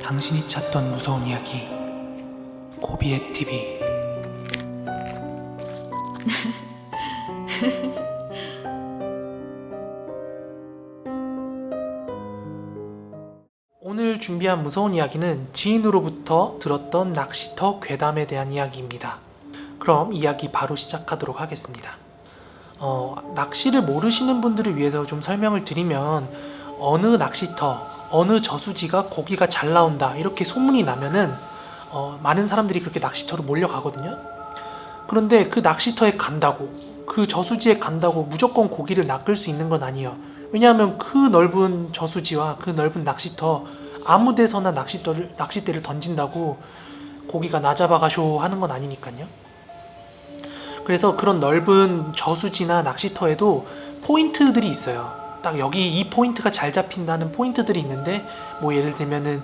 당신이 찾던 무서운 이야기 고비의 TV. 오늘 준비한 무서운 이야기는 지인으로부터 들었던 낚시터 괴담에 대한 이야기입니다. 그럼 이야기 바로 시작하도록 하겠습니다. 낚시를 모르시는 분들을 위해서 좀 설명을 드리면, 어느 낚시터, 어느 저수지가 고기가 잘 나온다 이렇게 소문이 나면은 많은 사람들이 그렇게 낚시터로 몰려가거든요. 그런데 그 낚시터에 간다고, 그 저수지에 간다고 무조건 고기를 낚을 수 있는 건 아니에요. 왜냐하면 그 넓은 저수지와 그 넓은 낚시터, 아무 데서나 낚싯대를 던진다고 고기가 나 잡아가쇼 하는 건 아니니까요. 그래서 그런 넓은 저수지나 낚시터에도 포인트들이 있어요. 딱 여기 이 포인트가 잘 잡힌다는 포인트들이 있는데, 뭐 예를 들면은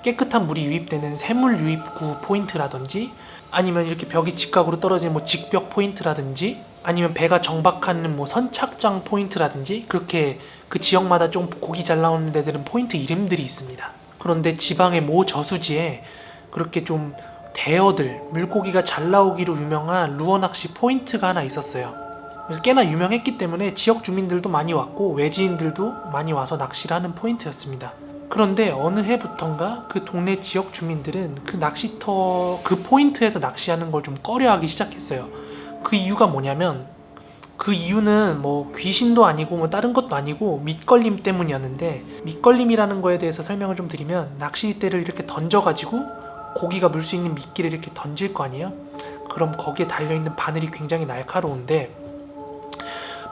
깨끗한 물이 유입되는 새물 유입구 포인트라든지, 아니면 이렇게 벽이 직각으로 떨어지는 뭐 직벽 포인트라든지, 아니면 배가 정박하는 뭐 선착장 포인트라든지, 그렇게 그 지역마다 좀 고기 잘 나오는 데들은 포인트 이름들이 있습니다. 그런데 지방의 모 저수지에 그렇게 좀 대어들, 물고기가 잘 나오기로 유명한 루어 낚시 포인트가 하나 있었어요. 그래서 꽤나 유명했기 때문에 지역 주민들도 많이 왔고 외지인들도 많이 와서 낚시를 하는 포인트였습니다. 그런데 어느 해부턴가 그 동네 지역 주민들은 그 낚시터, 그 포인트에서 낚시하는 걸 좀 꺼려하기 시작했어요. 그 이유가 뭐냐면, 그 이유는 뭐 귀신도 아니고 뭐 다른 것도 아니고 밑걸림 때문이었는데, 밑걸림이라는 거에 대해서 설명을 좀 드리면, 낚싯대를 이렇게 던져가지고 고기가 물 수 있는 미끼를 이렇게 던질 거 아니에요? 그럼 거기에 달려있는 바늘이 굉장히 날카로운데,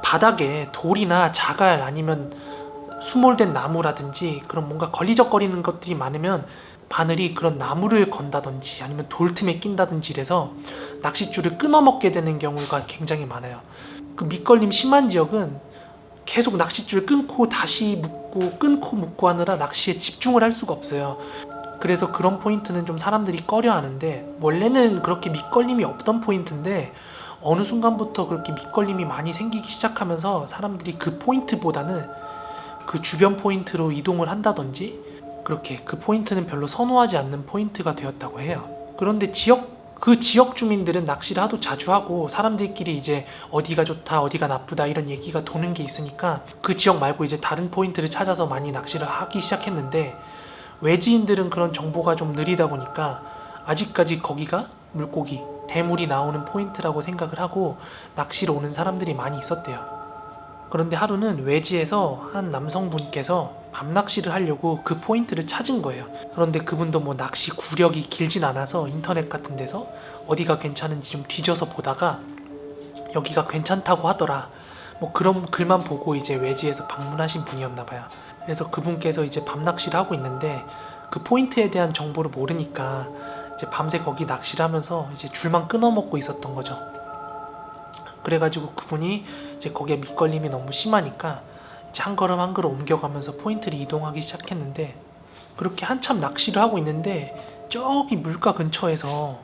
바닥에 돌이나 자갈 아니면 수몰된 나무라든지 그런 뭔가 걸리적거리는 것들이 많으면 바늘이 그런 나무를 건다든지 아니면 돌 틈에 낀다든지 이래서 낚싯줄을 끊어먹게 되는 경우가 굉장히 많아요. 그 밑걸림 심한 지역은 계속 낚싯줄 끊고 다시 묶고 끊고 묶고 하느라 낚시에 집중을 할 수가 없어요. 그래서 그런 포인트는 좀 사람들이 꺼려 하는데, 원래는 그렇게 밑걸림이 없던 포인트인데 어느 순간부터 그렇게 밑걸림이 많이 생기기 시작하면서 사람들이 그 포인트보다는 그 주변 포인트로 이동을 한다든지, 그렇게 그 포인트는 별로 선호하지 않는 포인트가 되었다고 해요. 그런데 그 지역 주민들은 낚시를 하도 자주 하고 사람들끼리 이제 어디가 좋다 어디가 나쁘다 이런 얘기가 도는 게 있으니까 그 지역 말고 이제 다른 포인트를 찾아서 많이 낚시를 하기 시작했는데, 외지인들은 그런 정보가 좀 느리다 보니까 아직까지 거기가 물고기, 대물이 나오는 포인트라고 생각을 하고 낚시로 오는 사람들이 많이 있었대요. 그런데 하루는 외지에서 한 남성분께서 밤낚시를 하려고 그 포인트를 찾은 거예요. 그런데 그분도 뭐 낚시 구력이 길진 않아서 인터넷 같은 데서 어디가 괜찮은지 좀 뒤져서 보다가 여기가 괜찮다고 하더라, 뭐 그런 글만 보고 이제 외지에서 방문하신 분이었나 봐요. 그래서 그분께서 이제 밤낚시를 하고 있는데 그 포인트에 대한 정보를 모르니까 이제 밤새 거기 낚시를 하면서 이제 줄만 끊어먹고 있었던 거죠. 그래가지고 그분이 이제 거기에 밑걸림이 너무 심하니까 이제 한 걸음 한 걸음 옮겨가면서 포인트를 이동하기 시작했는데, 그렇게 한참 낚시를 하고 있는데 저기 물가 근처에서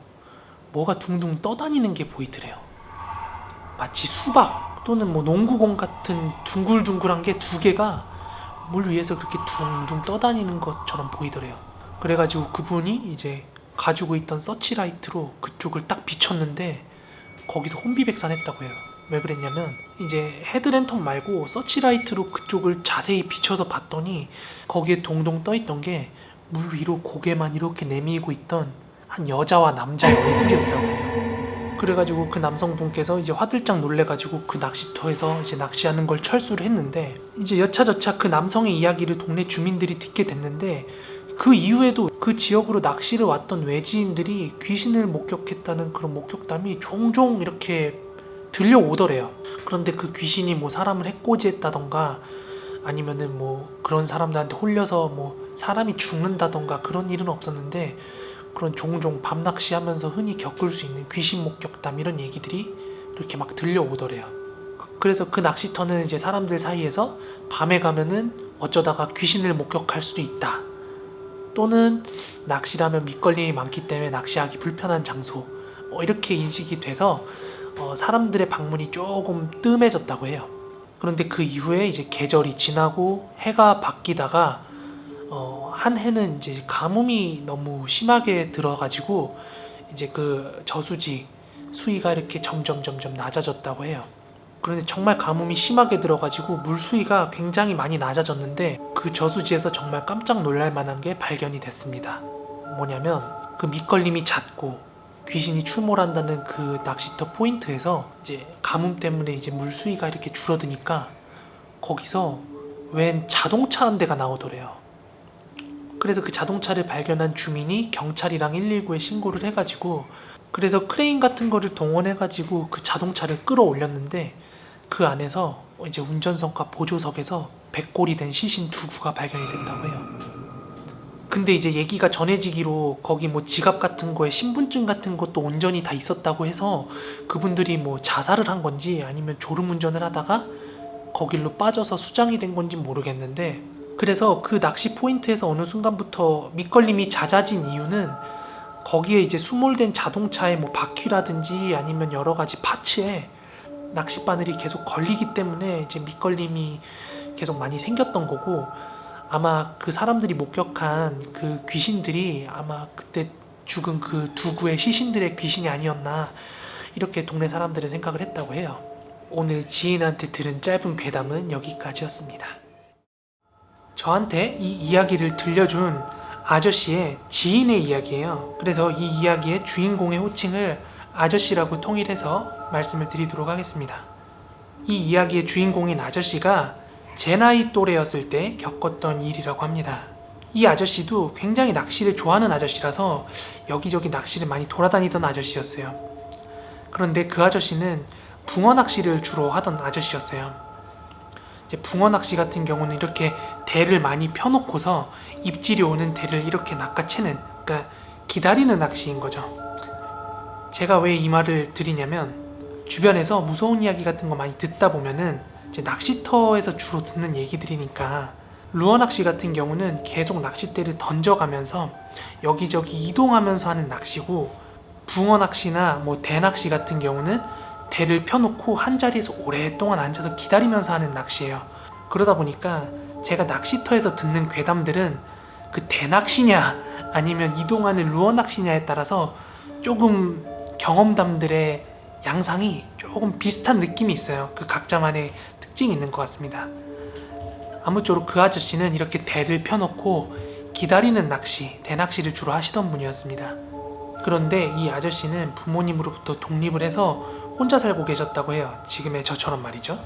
뭐가 둥둥 떠다니는 게 보이더래요. 마치 수박 또는 뭐 농구공 같은 둥글둥글한 게 두 개가 물 위에서 그렇게 둥둥 떠다니는 것처럼 보이더래요. 그래가지고 그분이 이제 가지고 있던 서치라이트로 그쪽을 딱 비췄는데 거기서 혼비백산했다고 해요. 왜 그랬냐면, 이제 헤드랜턴 말고 서치라이트로 그쪽을 자세히 비춰서 봤더니 거기에 동동 떠있던 게 물 위로 고개만 이렇게 내밀고 있던 한 여자와 남자의 얼굴이었다고 해요. 그래가지고 그 남성분께서 이제 화들짝 놀래가지고 그 낚시터에서 이제 낚시하는 걸 철수를 했는데, 이제 여차저차 그 남성의 이야기를 동네 주민들이 듣게 됐는데, 그 이후에도 그 지역으로 낚시를 왔던 외지인들이 귀신을 목격했다는 그런 목격담이 종종 이렇게 들려오더래요. 그런데 그 귀신이 뭐 사람을 해코지했다던가 아니면은 뭐 그런 사람들한테 홀려서 뭐 사람이 죽는다던가 그런 일은 없었는데, 그런 종종 밤낚시 하면서 흔히 겪을 수 있는 귀신 목격담 이런 얘기들이 이렇게 막 들려오더래요. 그래서 그 낚시터는 이제 사람들 사이에서 밤에 가면은 어쩌다가 귀신을 목격할 수도 있다, 또는 낚시라면 밑걸림이 많기 때문에 낚시하기 불편한 장소, 뭐 이렇게 인식이 돼서 사람들의 방문이 조금 뜸해졌다고 해요. 그런데 그 이후에 이제 계절이 지나고 해가 바뀌다가 한 해는 이제 가뭄이 너무 심하게 들어가지고 이제 그 저수지 수위가 이렇게 점점 낮아졌다고 해요. 그런데 정말 가뭄이 심하게 들어가지고 물 수위가 굉장히 많이 낮아졌는데 그 저수지에서 정말 깜짝 놀랄 만한 게 발견이 됐습니다. 뭐냐면 그 밑걸림이 잦고 귀신이 출몰한다는 그 낚시터 포인트에서 이제 가뭄 때문에 이제 물 수위가 이렇게 줄어드니까 거기서 웬 자동차 한 대가 나오더래요. 그래서 그 자동차를 발견한 주민이 경찰이랑 119에 신고를 해가지고 그래서 크레인 같은 거를 동원해가지고 그 자동차를 끌어올렸는데 그 안에서 이제 운전석과 보조석에서 백골이 된 시신 두 구가 발견이 됐다고 해요. 근데 이제 얘기가 전해지기로 거기 뭐 지갑 같은 거에 신분증 같은 것도 온전히 다 있었다고 해서 그분들이 뭐 자살을 한 건지 아니면 졸음운전을 하다가 거길로 빠져서 수장이 된 건지 모르겠는데 그래서 그 낚시 포인트에서 어느 순간부터 밑걸림이 잦아진 이유는 거기에 이제 수몰된 자동차의 뭐 바퀴라든지 아니면 여러 가지 파츠에 낚싯바늘이 계속 걸리기 때문에 이제 밑걸림이 계속 많이 생겼던 거고 아마 그 사람들이 목격한 그 귀신들이 아마 그때 죽은 그 두 구의 시신들의 귀신이 아니었나 이렇게 동네 사람들은 생각을 했다고 해요. 오늘 지인한테 들은 짧은 괴담은 여기까지였습니다. 저한테 이 이야기를 들려준 아저씨의 지인의 이야기예요. 그래서 이 이야기의 주인공의 호칭을 아저씨라고 통일해서 말씀을 드리도록 하겠습니다. 이 이야기의 주인공인 아저씨가 제 나이 또래였을 때 겪었던 일이라고 합니다. 이 아저씨도 굉장히 낚시를 좋아하는 아저씨라서 여기저기 낚시를 많이 돌아다니던 아저씨였어요. 그런데 그 아저씨는 붕어 낚시를 주로 하던 아저씨였어요. 이제 붕어 낚시 같은 경우는 이렇게 대를 많이 펴놓고서 입질이 오는 대를 이렇게 낚아채는, 그러니까 기다리는 낚시인 거죠. 제가 왜 이 말을 드리냐면 주변에서 무서운 이야기 같은 거 많이 듣다 보면은 이제 낚시터에서 주로 듣는 얘기들이니까 루어 낚시 같은 경우는 계속 낚싯대를 던져가면서 여기저기 이동하면서 하는 낚시고 붕어 낚시나 뭐 대낚시 같은 경우는 대를 펴놓고 한 자리에서 오랫동안 앉아서 기다리면서 하는 낚시예요. 그러다 보니까 제가 낚시터에서 듣는 괴담들은 그 대낚시냐 아니면 이동하는 루어 낚시냐에 따라서 조금 경험담들의 양상이 조금 비슷한 느낌이 있어요. 그 각자만의 특징이 있는 것 같습니다. 아무쪼록 그 아저씨는 이렇게 대를 펴놓고 기다리는 낚시, 대낚시를 주로 하시던 분이었습니다. 그런데 이 아저씨는 부모님으로부터 독립을 해서 혼자 살고 계셨다고 해요. 지금의 저처럼 말이죠.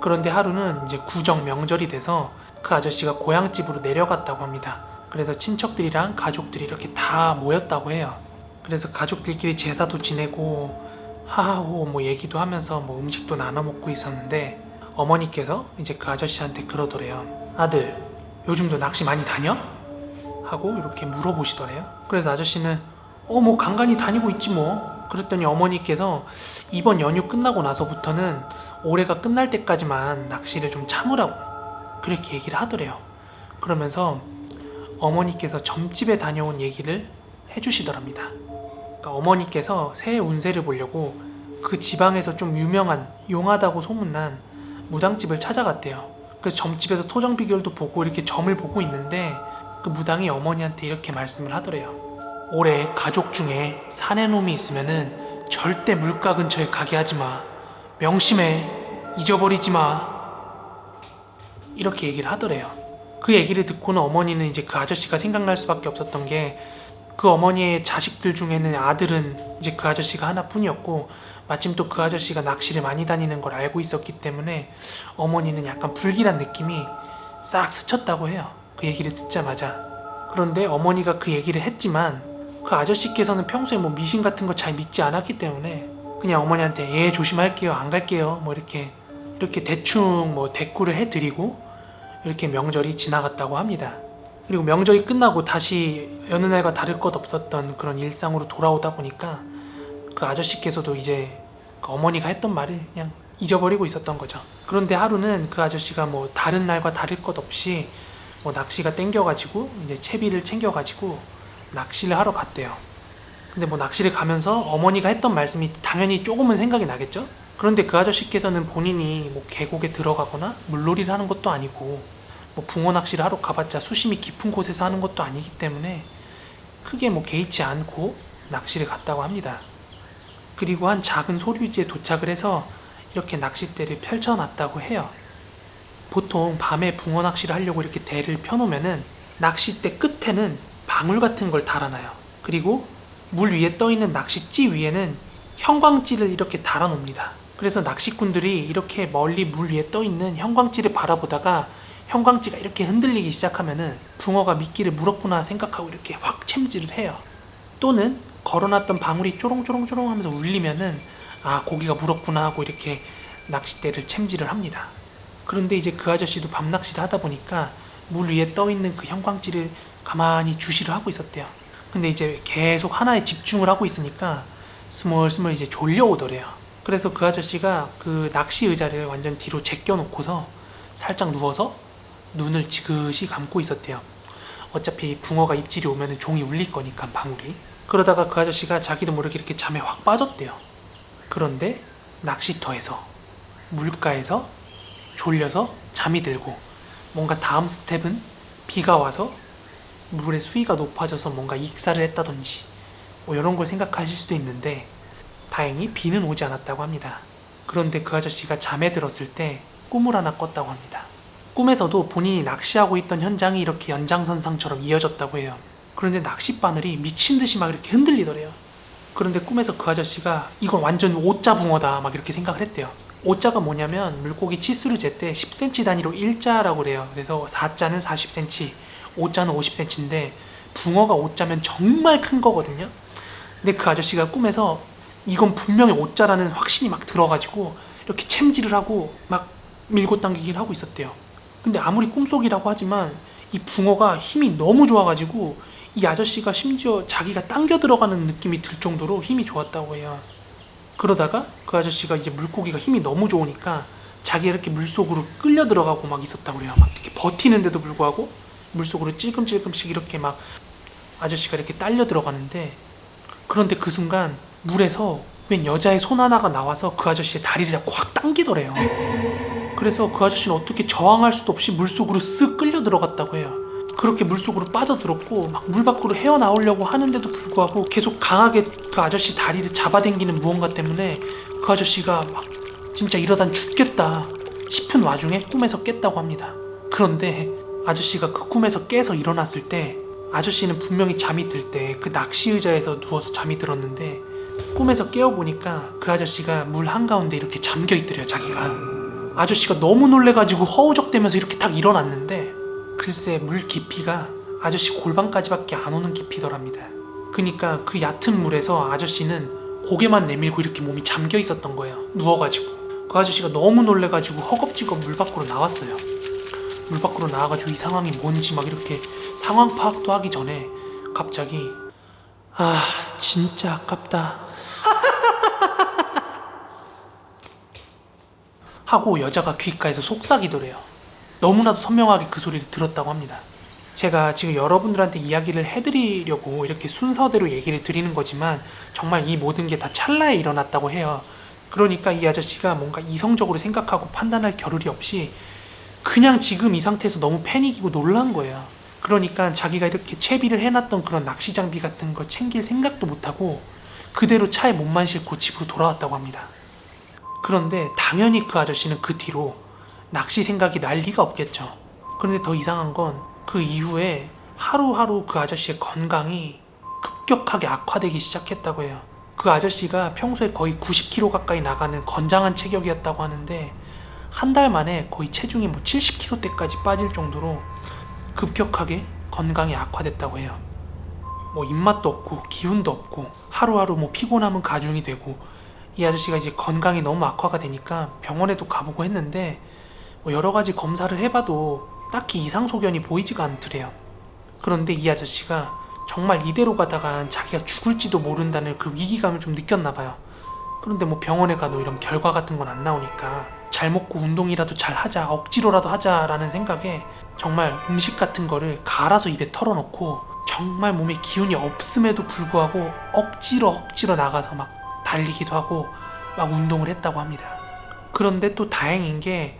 그런데 하루는 이제 구정 명절이 돼서 그 아저씨가 고향집으로 내려갔다고 합니다. 그래서 친척들이랑 가족들이 이렇게 다 모였다고 해요. 그래서 가족들끼리 제사도 지내고 하하호 뭐 얘기도 하면서 뭐 음식도 나눠 먹고 있었는데 어머니께서 이제 그 아저씨한테 그러더래요. 아들, 요즘도 낚시 많이 다녀? 하고 이렇게 물어보시더래요. 그래서 아저씨는 뭐 간간히 다니고 있지 뭐. 그랬더니 어머니께서 이번 연휴 끝나고 나서부터는 올해가 끝날 때까지만 낚시를 좀 참으라고 그렇게 얘기를 하더래요. 그러면서 어머니께서 점집에 다녀온 얘기를 해주시더랍니다. 그러니까 어머니께서 새해 운세를 보려고 그 지방에서 좀 유명한 용하다고 소문난 무당집을 찾아갔대요. 그래서 점집에서 토정 비결도 보고 이렇게 점을 보고 있는데 그 무당이 어머니한테 이렇게 말씀을 하더래요. 올해 가족 중에 사내놈이 있으면은 절대 물가 근처에 가게 하지 마. 명심해. 잊어버리지 마. 이렇게 얘기를 하더래요. 그 얘기를 듣고는 어머니는 이제 그 아저씨가 생각날 수밖에 없었던 게 그 어머니의 자식들 중에는 아들은 이제 그 아저씨가 하나뿐이었고 마침 또 그 아저씨가 낚시를 많이 다니는 걸 알고 있었기 때문에 어머니는 약간 불길한 느낌이 싹 스쳤다고 해요. 그 얘기를 듣자마자. 그런데 어머니가 그 얘기를 했지만 그 아저씨께서는 평소에 뭐 미신 같은 거 잘 믿지 않았기 때문에 그냥 어머니한테 예 조심할게요 안 갈게요 뭐 이렇게 대충 뭐 대꾸를 해드리고 이렇게 명절이 지나갔다고 합니다. 그리고 명절이 끝나고 다시 여느 날과 다를 것 없었던 그런 일상으로 돌아오다 보니까 그 아저씨께서도 이제 그 어머니가 했던 말을 그냥 잊어버리고 있었던 거죠. 그런데 하루는 그 아저씨가 뭐 다른 날과 다를 것 없이 뭐 낚시가 땡겨가지고 이제 채비를 챙겨가지고 낚시를 하러 갔대요. 근데 뭐 낚시를 가면서 어머니가 했던 말씀이 당연히 조금은 생각이 나겠죠? 그런데 그 아저씨께서는 본인이 뭐 계곡에 들어가거나 물놀이를 하는 것도 아니고 뭐 붕어 낚시를 하러 가봤자 수심이 깊은 곳에서 하는 것도 아니기 때문에 크게 뭐 개의치 않고 낚시를 갔다고 합니다. 그리고 한 작은 소류지에 도착을 해서 이렇게 낚싯대를 펼쳐놨다고 해요. 보통 밤에 붕어 낚시를 하려고 이렇게 대를 펴놓으면은 낚싯대 끝에는 방울 같은 걸 달아놔요. 그리고 물 위에 떠있는 낚싯찌 위에는 형광찌를 이렇게 달아놓습니다. 그래서 낚시꾼들이 이렇게 멀리 물 위에 떠있는 형광찌를 바라보다가 형광찌가 이렇게 흔들리기 시작하면은 붕어가 미끼를 물었구나 생각하고 이렇게 확 챔질을 해요. 또는 걸어놨던 방울이 쪼롱쪼롱쪼롱 하면서 울리면은 아, 고기가 물었구나 하고 이렇게 낚싯대를 챔질을 합니다. 그런데 이제 그 아저씨도 밤낚시를 하다 보니까 물 위에 떠있는 그 형광찌를 가만히 주시를 하고 있었대요. 근데 이제 계속 하나에 집중을 하고 있으니까 스멀스멀 이제 졸려오더래요. 그래서 그 아저씨가 그 낚시 의자를 완전 뒤로 제껴놓고서 살짝 누워서 눈을 지그시 감고 있었대요. 어차피 붕어가 입질이 오면 종이 울릴 거니까, 방울이. 그러다가 그 아저씨가 자기도 모르게 이렇게 잠에 확 빠졌대요. 그런데 낚시터에서, 물가에서 졸려서 잠이 들고, 뭔가 다음 스텝은 비가 와서 물의 수위가 높아져서 뭔가 익사를 했다든지 뭐 이런 걸 생각하실 수도 있는데, 다행히 비는 오지 않았다고 합니다. 그런데 그 아저씨가 잠에 들었을 때 꿈을 하나 꿨다고 합니다. 꿈에서도 본인이 낚시하고 있던 현장이 이렇게 연장선상처럼 이어졌다고 해요. 그런데 낚싯바늘이 미친 듯이 막 이렇게 흔들리더래요. 그런데 꿈에서 그 아저씨가 이건 완전 오자 붕어다 막 이렇게 생각을 했대요. 오자가 뭐냐면 물고기 치수를 잴 때 10cm 단위로 일자라고 그래요. 그래서 4자는 40cm, 5자는 50cm인데 붕어가 5자면 정말 큰 거거든요. 근데 그 아저씨가 꿈에서 이건 분명히 5자라는 확신이 막 들어가지고 이렇게 챔질을 하고 막 밀고 당기기를 하고 있었대요. 근데 아무리 꿈속이라고 하지만 이 붕어가 힘이 너무 좋아가지고 이 아저씨가 심지어 자기가 당겨 들어가는 느낌이 들 정도로 힘이 좋았다고 해요. 그러다가 그 아저씨가 이제 물고기가 힘이 너무 좋으니까 자기가 이렇게 물속으로 끌려 들어가고 막 있었다고 그래요. 막 이렇게 버티는데도 불구하고 물속으로 찔끔찔끔씩 이렇게 막 아저씨가 이렇게 딸려 들어가는데, 그런데 그 순간 물에서 웬 여자의 손 하나가 나와서 그 아저씨의 다리를 잡고 확 당기더래요. 그래서 그 아저씨는 어떻게 저항할 수도 없이 물속으로 쓱 끌려 들어갔다고 해요. 그렇게 물속으로 빠져들었고 막 물 밖으로 헤어나오려고 하는데도 불구하고 계속 강하게 그 아저씨 다리를 잡아당기는 무언가 때문에 그 아저씨가 막 진짜 이러단 죽겠다 싶은 와중에 꿈에서 깼다고 합니다. 그런데 아저씨가 그 꿈에서 깨서 일어났을 때 아저씨는 분명히 잠이 들 때 그 낚시 의자에서 누워서 잠이 들었는데 꿈에서 깨어보니까 그 아저씨가 물 한가운데 이렇게 잠겨있더래요. 자기가. 아저씨가 너무 놀래가지고 허우적대면서 이렇게 딱 일어났는데 글쎄 물 깊이가 아저씨 골반까지밖에 안 오는 깊이더랍니다. 그러니까 그 얕은 물에서 아저씨는 고개만 내밀고 이렇게 몸이 잠겨 있었던 거예요. 누워가지고. 그 아저씨가 너무 놀래가지고 허겁지겁 물 밖으로 나왔어요. 물 밖으로 나와가지고 이 상황이 뭔지 막 이렇게 상황 파악도 하기 전에 갑자기 아, 진짜 아깝다 하고 여자가 귓가에서 속삭이더래요. 너무나도 선명하게 그 소리를 들었다고 합니다. 제가 지금 여러분들한테 이야기를 해드리려고 이렇게 순서대로 얘기를 드리는 거지만 정말 이 모든 게 다 찰나에 일어났다고 해요. 그러니까 이 아저씨가 뭔가 이성적으로 생각하고 판단할 겨를이 없이 그냥 지금 이 상태에서 너무 패닉이고 놀란 거예요. 그러니까 자기가 이렇게 채비를 해놨던 그런 낚시 장비 같은 거 챙길 생각도 못하고 그대로 차에 몸만 싣고 집으로 돌아왔다고 합니다. 그런데 당연히 그 아저씨는 그 뒤로 낚시 생각이 날 리가 없겠죠. 그런데 더 이상한 건 그 이후에 하루하루 그 아저씨의 건강이 급격하게 악화되기 시작했다고 해요. 그 아저씨가 평소에 거의 90kg 가까이 나가는 건장한 체격이었다고 하는데 한 달 만에 거의 체중이 뭐 70kg대까지 빠질 정도로 급격하게 건강이 악화됐다고 해요. 뭐 입맛도 없고 기운도 없고 하루하루 뭐 피곤함은 가중이 되고, 이 아저씨가 이제 건강이 너무 악화가 되니까 병원에도 가보고 했는데 뭐 여러 가지 검사를 해봐도 딱히 이상 소견이 보이지가 않더래요. 그런데 이 아저씨가 정말 이대로 가다가 자기가 죽을지도 모른다는 그 위기감을 좀 느꼈나 봐요. 그런데 뭐 병원에 가도 이런 결과 같은 건 안 나오니까 잘 먹고 운동이라도 잘 하자, 억지로라도 하자라는 생각에 정말 음식 같은 거를 갈아서 입에 털어놓고 정말 몸에 기운이 없음에도 불구하고 억지로 나가서 막 달리기도 하고 막 운동을 했다고 합니다. 그런데 또 다행인 게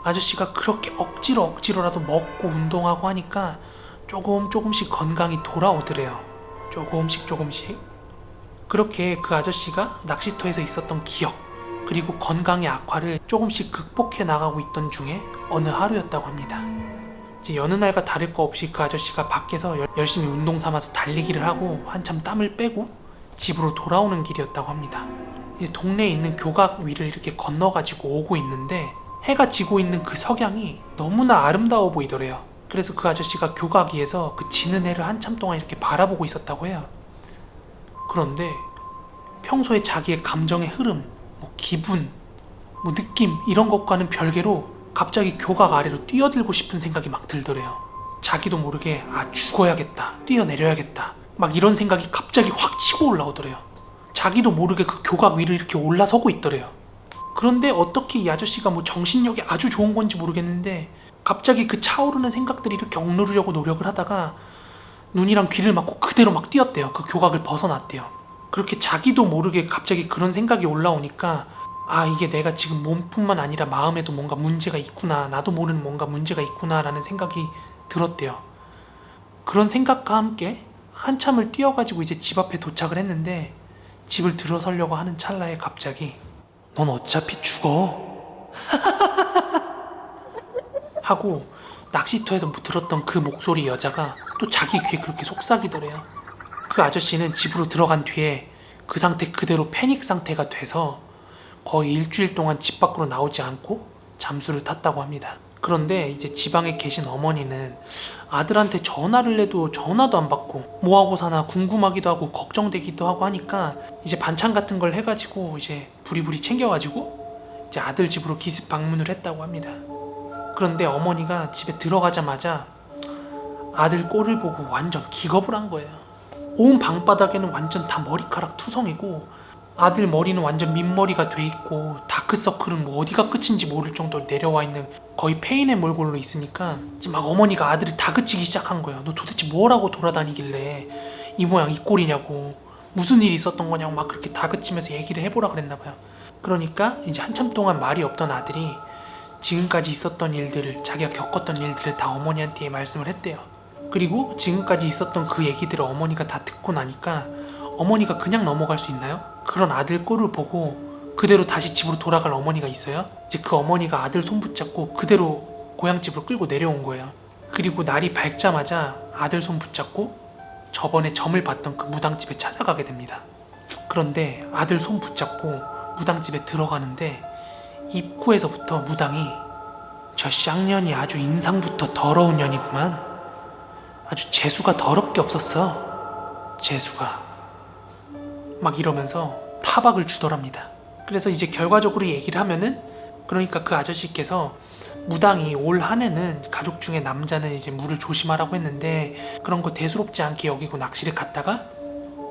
아저씨가 그렇게 억지로라도 먹고 운동하고 하니까 조금씩 건강이 돌아오더래요. 조금씩. 그렇게 그 아저씨가 낚시터에서 있었던 기억, 그리고 건강의 악화를 조금씩 극복해 나가고 있던 중에 어느 하루였다고 합니다. 이제 여느 날과 다를 거 없이 그 아저씨가 밖에서 열심히 운동 삼아서 달리기를 하고 한참 땀을 빼고 집으로 돌아오는 길이었다고 합니다. 이제 동네에 있는 교각 위를 이렇게 건너가지고 오고 있는데 해가 지고 있는 그 석양이 너무나 아름다워 보이더래요. 그래서 그 아저씨가 교각 위에서 그 지는 해를 한참 동안 이렇게 바라보고 있었다고 해요. 그런데 평소에 자기의 감정의 흐름, 기분, 느낌 이런 것과는 별개로 갑자기 교각 아래로 뛰어들고 싶은 생각이 막 들더래요. 자기도 모르게 죽어야겠다, 뛰어내려야겠다 막 이런 생각이 갑자기 확 치고 올라오더래요. 자기도 모르게 그 교각 위를 이렇게 올라서고 있더래요. 그런데 어떻게 이 아저씨가 정신력이 아주 좋은 건지 모르겠는데 갑자기 그 차오르는 생각들이 이렇게 억누르려고 노력을 하다가 눈이랑 귀를 막고 그대로 막 뛰었대요. 그 교각을 벗어났대요. 그렇게 자기도 모르게 갑자기 그런 생각이 올라오니까 이게 내가 지금 몸뿐만 아니라 마음에도 뭔가 문제가 있구나, 나도 모르는 뭔가 문제가 있구나 라는 생각이 들었대요. 그런 생각과 함께 한참을 뛰어가지고 이제 집 앞에 도착을 했는데 집을 들어서려고 하는 찰나에 갑자기 넌 어차피 죽어 하고 낚시터에서 들었던 그 목소리 여자가 또 자기 귀에 그렇게 속삭이더래요. 그 아저씨는 집으로 들어간 뒤에 그 상태 그대로 패닉 상태가 돼서 거의 일주일 동안 집 밖으로 나오지 않고 잠수를 탔다고 합니다. 그런데 이제 지방에 계신 어머니는 아들한테 전화를 해도 전화도 안 받고 뭐하고 사나 궁금하기도 하고 걱정되기도 하고 하니까 이제 반찬 같은 걸 해가지고 이제 부리부리 챙겨가지고 이제 아들 집으로 기습 방문을 했다고 합니다. 그런데 어머니가 집에 들어가자마자 아들 꼴을 보고 완전 기겁을 한 거예요. 온 방바닥에는 완전 다 머리카락 투성이고 아들 머리는 완전 민머리가 돼 있고 다크서클은 어디가 끝인지 모를 정도로 내려와 있는 거의 페인의 몰골로 있으니까 이제 막 어머니가 아들을 다그치기 시작한 거예요. 너 도대체 뭐라고 돌아다니길래 이 모양 이 꼴이냐고, 무슨 일이 있었던 거냐고 막 그렇게 다그치면서 얘기를 해보라 그랬나 봐요. 그러니까 이제 한참 동안 말이 없던 아들이 지금까지 있었던 일들을, 자기가 겪었던 일들을 다 어머니한테 말씀을 했대요. 그리고 지금까지 있었던 그 얘기들을 어머니가 다 듣고 나니까 어머니가 그냥 넘어갈 수 있나요? 그런 아들 꼴을 보고 그대로 다시 집으로 돌아갈 어머니가 있어요? 이제 그 어머니가 아들 손 붙잡고 그대로 고향집으로 끌고 내려온 거예요. 그리고 날이 밝자마자 아들 손 붙잡고 저번에 점을 봤던 그 무당집에 찾아가게 됩니다. 그런데 아들 손 붙잡고 무당집에 들어가는데 입구에서부터 무당이 저 쌍년이 아주 인상부터 더러운 년이구만. 아주 재수가 더럽게 없었어. 재수가. 막 이러면서 타박을 주더랍니다. 그래서 이제 결과적으로 얘기를 하면은, 그러니까 그 아저씨께서 무당이 올 한해는 가족 중에 남자는 이제 물을 조심하라고 했는데 그런 거 대수롭지 않게 여기고 낚시를 갔다가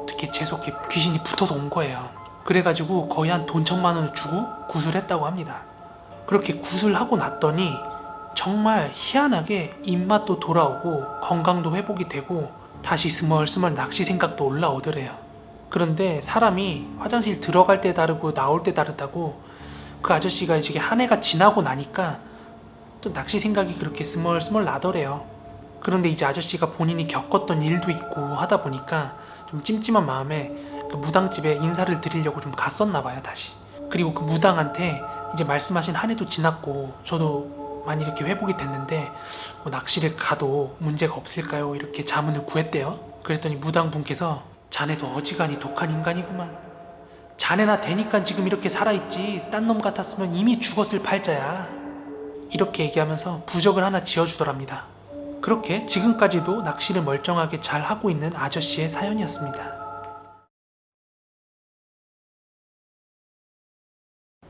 어떻게 재수없게 귀신이 붙어서 온 거예요. 그래가지고 거의 한 돈 1,000만 원을 주고 구술했다고 합니다. 그렇게 구술하고 났더니 정말 희한하게 입맛도 돌아오고 건강도 회복이 되고 다시 스멀스멀 낚시 생각도 올라오더래요. 그런데 사람이 화장실 들어갈 때 다르고 나올 때 다르다고, 그 아저씨가 이제 한 해가 지나고 나니까 또 낚시 생각이 그렇게 스멀스멀 나더래요. 그런데 이제 아저씨가 본인이 겪었던 일도 있고 하다 보니까 좀 찜찜한 마음에 그 무당집에 인사를 드리려고 좀 갔었나 봐요, 다시. 그리고 그 무당한테 이제 말씀하신 한 해도 지났고 저도 많이 이렇게 회복이 됐는데 낚시를 가도 문제가 없을까요? 이렇게 자문을 구했대요. 그랬더니 무당분께서 자네도 어지간히 독한 인간이구만. 자네나 되니까 지금 이렇게 살아있지, 딴 놈 같았으면 이미 죽었을 팔자야. 이렇게 얘기하면서 부적을 하나 지어주더랍니다. 그렇게 지금까지도 낚시를 멀쩡하게 잘 하고 있는 아저씨의 사연이었습니다.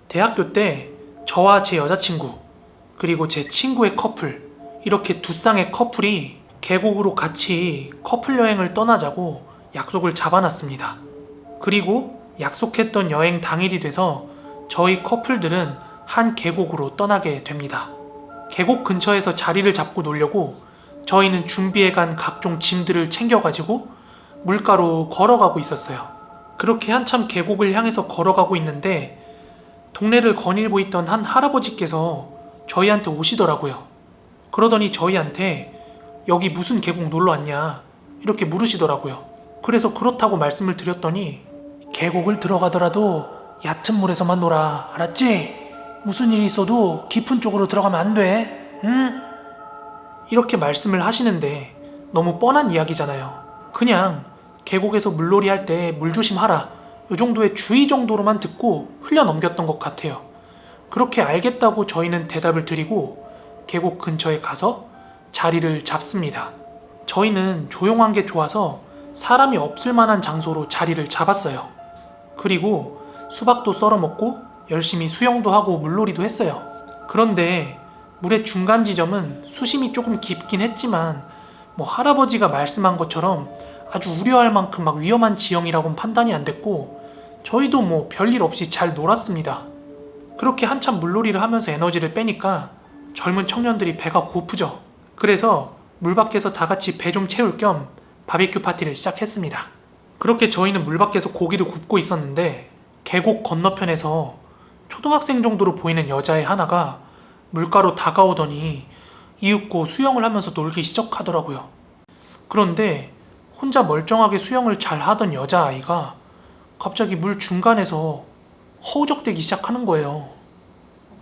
대학교 때 저와 제 여자친구 그리고 제 친구의 커플, 이렇게 두 쌍의 커플이 계곡으로 같이 커플 여행을 떠나자고 약속을 잡아놨습니다. 그리고 약속했던 여행 당일이 돼서 저희 커플들은 한 계곡으로 떠나게 됩니다. 계곡 근처에서 자리를 잡고 놀려고 저희는 준비해간 각종 짐들을 챙겨가지고 물가로 걸어가고 있었어요. 그렇게 한참 계곡을 향해서 걸어가고 있는데 동네를 거닐고 있던 한 할아버지께서 저희한테 오시더라고요. 그러더니 저희한테 여기 무슨 계곡 놀러 왔냐 이렇게 물으시더라고요. 그래서 그렇다고 말씀을 드렸더니 계곡을 들어가더라도 얕은 물에서만 놀아, 알았지? 무슨 일이 있어도 깊은 쪽으로 들어가면 안 돼, 응? 이렇게 말씀을 하시는데 너무 뻔한 이야기잖아요. 그냥 계곡에서 물놀이 할 때 물 조심하라 이 정도의 주의 정도로만 듣고 흘려 넘겼던 것 같아요. 그렇게 알겠다고 저희는 대답을 드리고 계곡 근처에 가서 자리를 잡습니다. 저희는 조용한 게 좋아서 사람이 없을 만한 장소로 자리를 잡았어요. 그리고 수박도 썰어 먹고 열심히 수영도 하고 물놀이도 했어요. 그런데 물의 중간 지점은 수심이 조금 깊긴 했지만 할아버지가 말씀한 것처럼 아주 우려할 만큼 막 위험한 지형이라고는 판단이 안 됐고 저희도 별일 없이 잘 놀았습니다. 그렇게 한참 물놀이를 하면서 에너지를 빼니까 젊은 청년들이 배가 고프죠. 그래서 물 밖에서 다 같이 배 좀 채울 겸 바비큐 파티를 시작했습니다. 그렇게 저희는 물 밖에서 고기를 굽고 있었는데 계곡 건너편에서 초등학생 정도로 보이는 여자애 하나가 물가로 다가오더니 이윽고 수영을 하면서 놀기 시작하더라고요. 그런데 혼자 멀쩡하게 수영을 잘 하던 여자아이가 갑자기 물 중간에서 허우적대기 시작하는 거예요.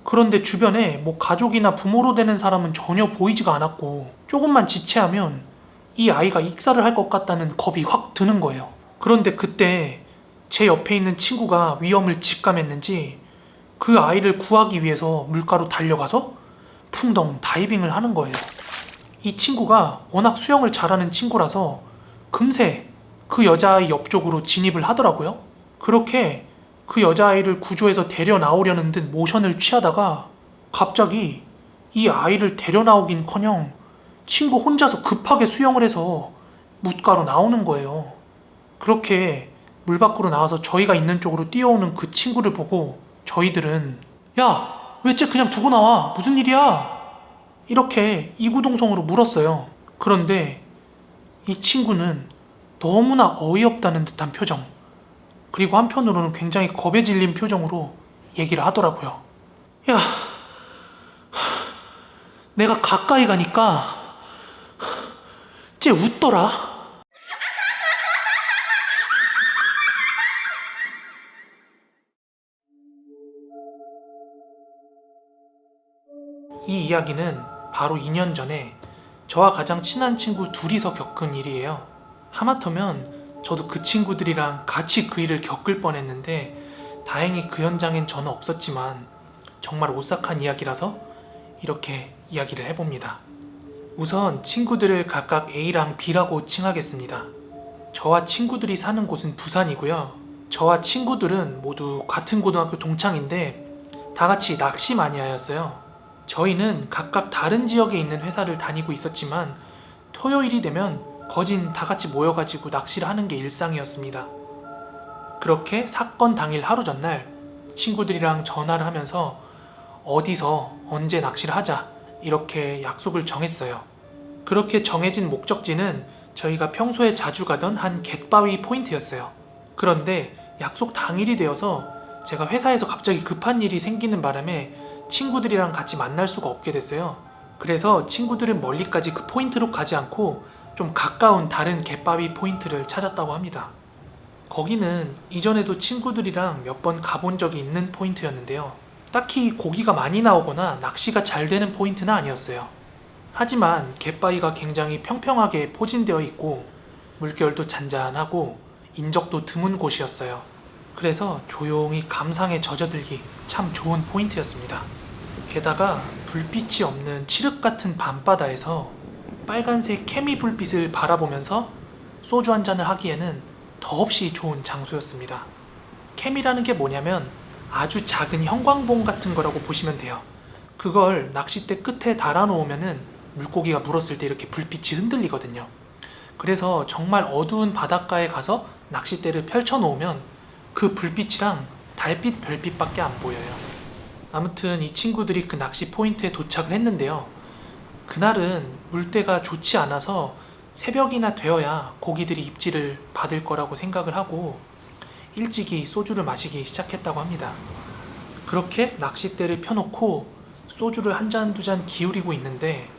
그런데 주변에 가족이나 부모로 되는 사람은 전혀 보이지가 않았고 조금만 지체하면 이 아이가 익사를 할 것 같다는 겁이 확 드는 거예요. 그런데 그때 제 옆에 있는 친구가 위험을 직감했는지 그 아이를 구하기 위해서 물가로 달려가서 풍덩 다이빙을 하는 거예요. 이 친구가 워낙 수영을 잘하는 친구라서 금세 그 여자아이 옆쪽으로 진입을 하더라고요. 그렇게 그 여자아이를 구조해서 데려 나오려는 듯 모션을 취하다가 갑자기 이 아이를 데려 나오긴커녕 친구 혼자서 급하게 수영을 해서 묻가로 나오는 거예요. 그렇게 물 밖으로 나와서 저희가 있는 쪽으로 뛰어오는 그 친구를 보고 저희들은 야, 왜 쟤 그냥 두고 나와? 무슨 일이야? 이렇게 이구동성으로 물었어요. 그런데 이 친구는 너무나 어이없다는 듯한 표정, 그리고 한편으로는 굉장히 겁에 질린 표정으로 얘기를 하더라고요. 야, 내가 가까이 가니까 쟤 웃더라. 이 이야기는 바로 2년 전에 저와 가장 친한 친구 둘이서 겪은 일이에요. 하마터면 저도 그 친구들이랑 같이 그 일을 겪을 뻔했는데 다행히 그 현장엔 저는 없었지만 정말 오싹한 이야기라서 이렇게 이야기를 해봅니다. 우선 친구들을 각각 A랑 B라고 칭하겠습니다. 저와 친구들이 사는 곳은 부산이고요. 저와 친구들은 모두 같은 고등학교 동창인데 다 같이 낚시 마니아였어요. 저희는 각각 다른 지역에 있는 회사를 다니고 있었지만 토요일이 되면 거진 다 같이 모여가지고 낚시를 하는 게 일상이었습니다. 그렇게 사건 당일 하루 전날 친구들이랑 전화를 하면서 어디서 언제 낚시를 하자 이렇게 약속을 정했어요. 그렇게 정해진 목적지는 저희가 평소에 자주 가던 한 갯바위 포인트였어요. 그런데 약속 당일이 되어서 제가 회사에서 갑자기 급한 일이 생기는 바람에 친구들이랑 같이 만날 수가 없게 됐어요. 그래서 친구들은 멀리까지 그 포인트로 가지 않고 좀 가까운 다른 갯바위 포인트를 찾았다고 합니다. 거기는 이전에도 친구들이랑 몇 번 가본 적이 있는 포인트였는데요. 딱히 고기가 많이 나오거나 낚시가 잘 되는 포인트는 아니었어요. 하지만 갯바위가 굉장히 평평하게 포진되어 있고 물결도 잔잔하고 인적도 드문 곳이었어요. 그래서 조용히 감상에 젖어들기 참 좋은 포인트였습니다. 게다가 불빛이 없는 칠흑 같은 밤바다에서 빨간색 케미 불빛을 바라보면서 소주 한 잔을 하기에는 더없이 좋은 장소였습니다. 케미라는 게 뭐냐면 아주 작은 형광봉 같은 거라고 보시면 돼요. 그걸 낚싯대 끝에 달아놓으면은 물고기가 물었을 때 이렇게 불빛이 흔들리거든요. 그래서 정말 어두운 바닷가에 가서 낚싯대를 펼쳐놓으면 그 불빛이랑 달빛, 별빛밖에 안 보여요. 아무튼 이 친구들이 그 낚시 포인트에 도착을 했는데요. 그날은 물때가 좋지 않아서 새벽이나 되어야 고기들이 입질을 받을 거라고 생각을 하고 일찍이 소주를 마시기 시작했다고 합니다. 그렇게 낚싯대를 펴놓고 소주를 한 잔 두 잔 기울이고 있는데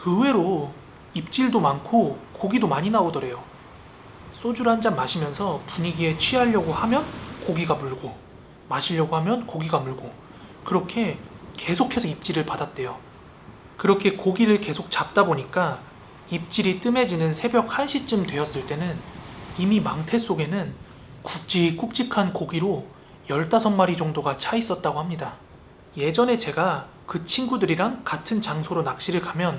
의외로 입질도 많고 고기도 많이 나오더래요. 소주를 한 잔 마시면서 분위기에 취하려고 하면 고기가 물고, 마시려고 하면 고기가 물고, 그렇게 계속해서 입질을 받았대요. 그렇게 고기를 계속 잡다 보니까 입질이 뜸해지는 새벽 1시쯤 되었을 때는 이미 망태 속에는 굵직굵직한 고기로 15마리 정도가 차 있었다고 합니다. 예전에 제가 그 친구들이랑 같은 장소로 낚시를 가면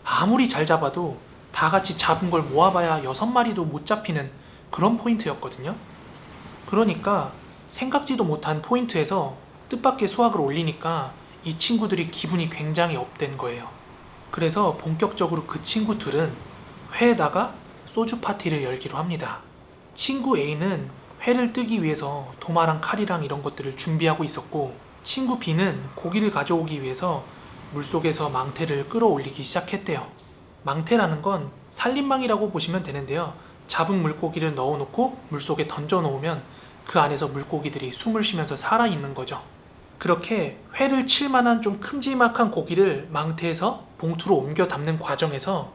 아무리 잘 잡아도 다 같이 잡은 걸 모아봐야 6마리도 못 잡히는 그런 포인트였거든요. 그러니까 생각지도 못한 포인트에서 뜻밖의 수확을 올리니까 이 친구들이 기분이 굉장히 업된 거예요. 그래서 본격적으로 그 친구 둘은 회에다가 소주 파티를 열기로 합니다. 친구 A는 회를 뜨기 위해서 도마랑 칼이랑 이런 것들을 준비하고 있었고, 친구 B는 고기를 가져오기 위해서 물속에서 망태를 끌어올리기 시작했대요. 망태라는 건 살림망이라고 보시면 되는데요. 잡은 물고기를 넣어놓고 물속에 던져놓으면 그 안에서 물고기들이 숨을 쉬면서 살아있는 거죠. 그렇게 회를 칠 만한 좀 큼지막한 고기를 망태에서 봉투로 옮겨 담는 과정에서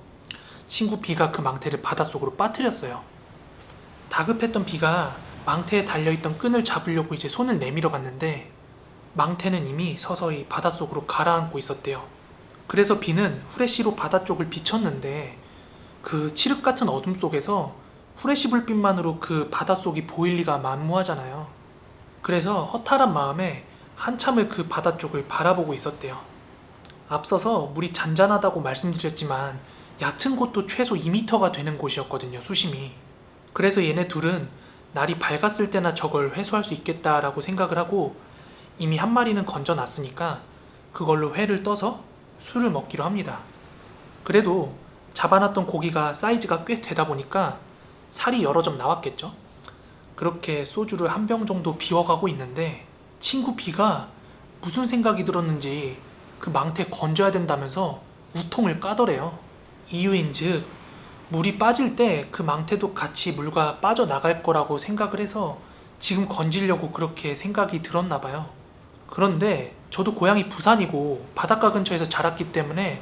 친구 B가 그 망태를 바닷속으로 빠뜨렸어요. 다급했던 B가 망태에 달려있던 끈을 잡으려고 이제 손을 내밀어 봤는데 망태는 이미 서서히 바닷속으로 가라앉고 있었대요. 그래서 B는 후레쉬로 바다 쪽을 비쳤는데 그 칠흑 같은 어둠 속에서 후레쉬 불빛만으로 그 바닷속이 보일 리가 만무하잖아요. 그래서 허탈한 마음에 한참을 그 바다 쪽을 바라보고 있었대요. 앞서서 물이 잔잔하다고 말씀드렸지만 얕은 곳도 최소 2m가 되는 곳이었거든요, 수심이. 그래서 얘네 둘은 날이 밝았을 때나 저걸 회수할 수 있겠다라고 생각을 하고 이미 한 마리는 건져놨으니까 그걸로 회를 떠서 술을 먹기로 합니다. 그래도 잡아놨던 고기가 사이즈가 꽤 되다 보니까 살이 여러 점 나왔겠죠. 그렇게 소주를 한 병 정도 비워가고 있는데 친구 B가 무슨 생각이 들었는지 그 망태 건져야 된다면서 우통을 까더래요. 이유인즉 물이 빠질 때 그 망태도 같이 물과 빠져나갈 거라고 생각을 해서 지금 건지려고 그렇게 생각이 들었나 봐요. 그런데 저도 고향이 부산이고 바닷가 근처에서 자랐기 때문에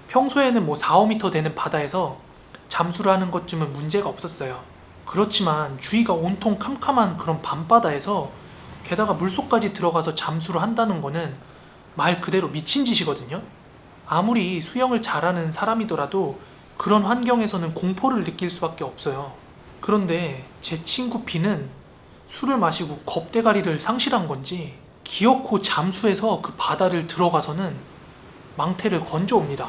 평소에는 뭐 4, 5m 되는 바다에서 잠수를 하는 것쯤은 문제가 없었어요. 그렇지만 주위가 온통 캄캄한 그런 밤바다에서 게다가 물속까지 들어가서 잠수를 한다는 거는 말 그대로 미친 짓이거든요. 아무리 수영을 잘하는 사람이더라도 그런 환경에서는 공포를 느낄 수밖에 없어요. 그런데 제 친구 B는 술을 마시고 겁대가리를 상실한 건지 기어코 잠수해서 그 바다를 들어가서는 망태를 건져옵니다.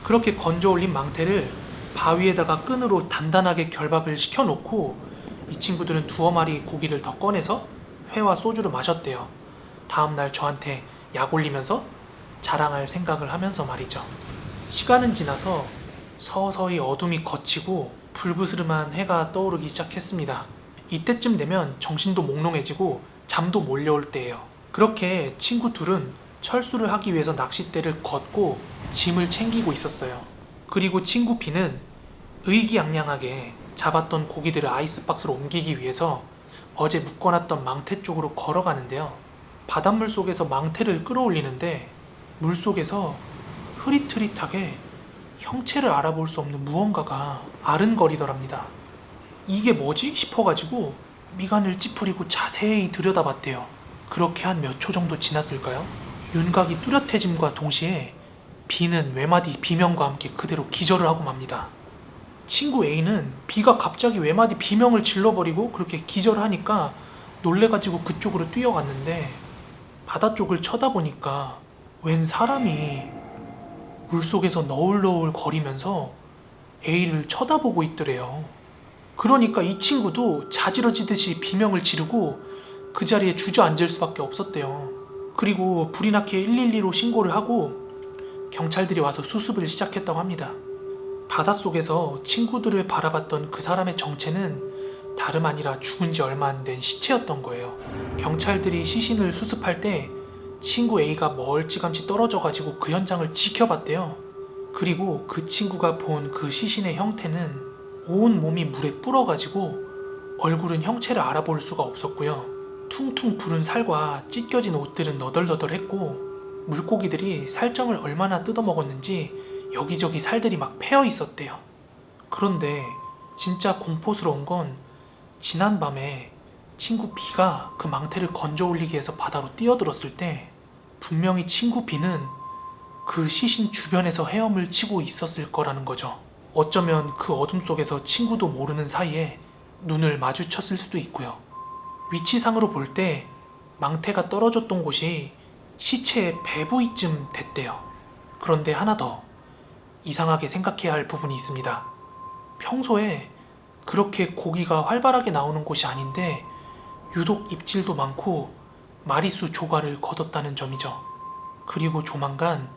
그렇게 건져올린 망태를 바위에다가 끈으로 단단하게 결박을 시켜놓고 이 친구들은 2마리 고기를 더 꺼내서 회와 소주를 마셨대요. 다음날 저한테 약 올리면서 자랑할 생각을 하면서 말이죠. 시간은 지나서 서서히 어둠이 걷히고 불그스름한 해가 떠오르기 시작했습니다. 이때쯤 되면 정신도 몽롱해지고 잠도 몰려올 때예요. 그렇게 친구 둘은 철수를 하기 위해서 낚싯대를 걷고 짐을 챙기고 있었어요. 그리고 친구 B는 의기양양하게 잡았던 고기들을 아이스박스로 옮기기 위해서 어제 묶어놨던 망태 쪽으로 걸어가는데요. 바닷물 속에서 망태를 끌어올리는데 물속에서 흐릿흐릿하게 형체를 알아볼 수 없는 무언가가 아른거리더랍니다. 이게 뭐지? 싶어가지고 미간을 찌푸리고 자세히 들여다봤대요. 그렇게 한 몇 초 정도 지났을까요? 윤곽이 뚜렷해짐과 동시에 B는 외마디 비명과 함께 그대로 기절을 하고 맙니다. 친구 A는 B가 갑자기 외마디 비명을 질러버리고 그렇게 기절을 하니까 놀래가지고 그쪽으로 뛰어갔는데 바다 쪽을 쳐다보니까 웬 사람이 물속에서 너울너울 거리면서 A를 쳐다보고 있더래요. 그러니까 이 친구도 자지러지듯이 비명을 지르고 그 자리에 주저앉을 수밖에 없었대요. 그리고 불이 나게 112로 신고를 하고 경찰들이 와서 수습을 시작했다고 합니다. 바닷속에서 친구들을 바라봤던 그 사람의 정체는 다름 아니라 죽은 지 얼마 안 된 시체였던 거예요. 경찰들이 시신을 수습할 때 친구 A가 멀찌감치 떨어져가지고 그 현장을 지켜봤대요. 그리고 그 친구가 본 그 시신의 형태는 온 몸이 물에 불어가지고 얼굴은 형체를 알아볼 수가 없었고요. 퉁퉁 부른 살과 찢겨진 옷들은 너덜너덜했고 물고기들이 살점을 얼마나 뜯어먹었는지 여기저기 살들이 막 패여 있었대요. 그런데 진짜 공포스러운 건 지난밤에 친구 B가 그 망태를 건져 올리기 위해서 바다로 뛰어들었을 때 분명히 친구 B는 그 시신 주변에서 헤엄을 치고 있었을 거라는 거죠. 어쩌면 그 어둠 속에서 친구도 모르는 사이에 눈을 마주쳤을 수도 있고요. 위치상으로 볼 때 망태가 떨어졌던 곳이 시체의 배부위쯤 됐대요. 그런데 하나 더 이상하게 생각해야 할 부분이 있습니다. 평소에 그렇게 고기가 활발하게 나오는 곳이 아닌데 유독 입질도 많고 마리수 조가를 거뒀다는 점이죠. 그리고 조만간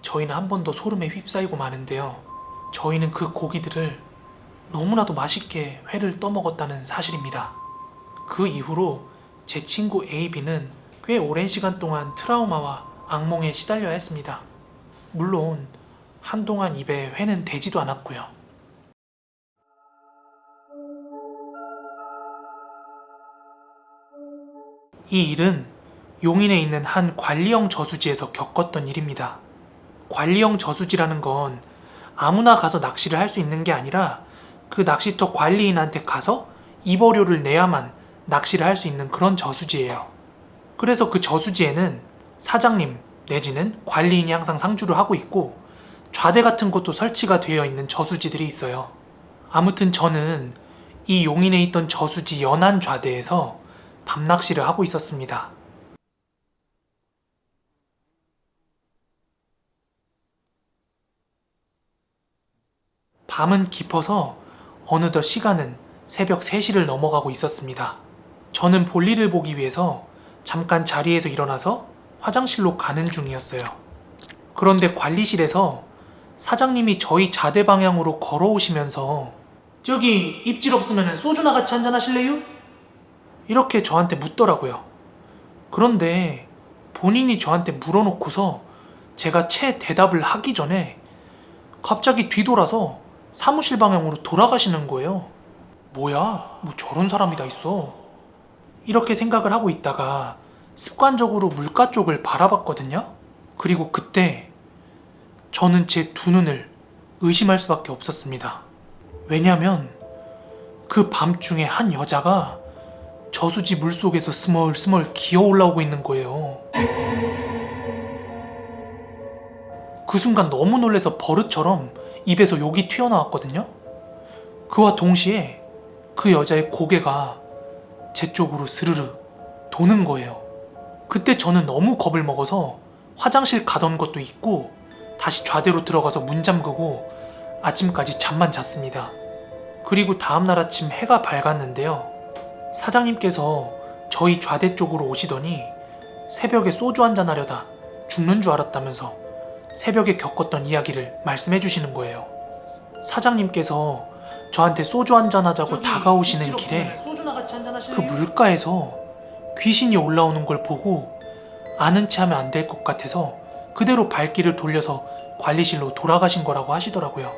저희는 한 번 더 소름에 휩싸이고 마는데요. 저희는 그 고기들을 너무나도 맛있게 회를 떠먹었다는 사실입니다. 그 이후로 제 친구 AB는 꽤 오랜 시간 동안 트라우마와 악몽에 시달려야 했습니다. 물론 한동안 입에 회는 대지도 않았고요. 이 일은 용인에 있는 한 관리형 저수지에서 겪었던 일입니다. 관리형 저수지라는 건 아무나 가서 낚시를 할 수 있는 게 아니라 그 낚시터 관리인한테 가서 입어료를 내야만 낚시를 할 수 있는 그런 저수지예요. 그래서 그 저수지에는 사장님 내지는 관리인이 항상 상주를 하고 있고 좌대 같은 것도 설치가 되어 있는 저수지들이 있어요. 아무튼 저는 이 용인에 있던 저수지 연안 좌대에서 밤낚시를 하고 있었습니다. 밤은 깊어서 어느덧 시간은 새벽 3시를 넘어가고 있었습니다. 저는 볼일을 보기 위해서 잠깐 자리에서 일어나서 화장실로 가는 중이었어요. 그런데 관리실에서 사장님이 저희 자대 방향으로 걸어오시면서 저기 입질 없으면 소주나 같이 한잔 하실래요? 이렇게 저한테 묻더라고요. 그런데 본인이 저한테 물어놓고서 제가 채 대답을 하기 전에 갑자기 뒤돌아서 사무실 방향으로 돌아가시는 거예요. 뭐야? 뭐 저런 사람이 다 있어. 이렇게 생각을 하고 있다가 습관적으로 물가 쪽을 바라봤거든요. 그리고 그때 저는 제 두 눈을 의심할 수밖에 없었습니다. 왜냐면 그 밤중에 한 여자가 저수지 물속에서 스멀스멀 기어 올라오고 있는 거예요. 그 순간 너무 놀라서 버릇처럼 입에서 욕이 튀어나왔거든요. 그와 동시에 그 여자의 고개가 제 쪽으로 스르르 도는 거예요. 그때 저는 너무 겁을 먹어서 화장실 가던 것도 잊고 다시 좌대로 들어가서 문 잠그고 아침까지 잠만 잤습니다. 그리고 다음날 아침 해가 밝았는데요. 사장님께서 저희 좌대 쪽으로 오시더니 새벽에 소주 한잔 하려다 죽는 줄 알았다면서 새벽에 겪었던 이야기를 말씀해 주시는 거예요. 사장님께서 저한테 소주 한잔 하자고 다가오시는 길에 그 물가에서 귀신이 올라오는 걸 보고 아는 체 하면 안 될 것 같아서 그대로 발길을 돌려서 관리실로 돌아가신 거라고 하시더라고요.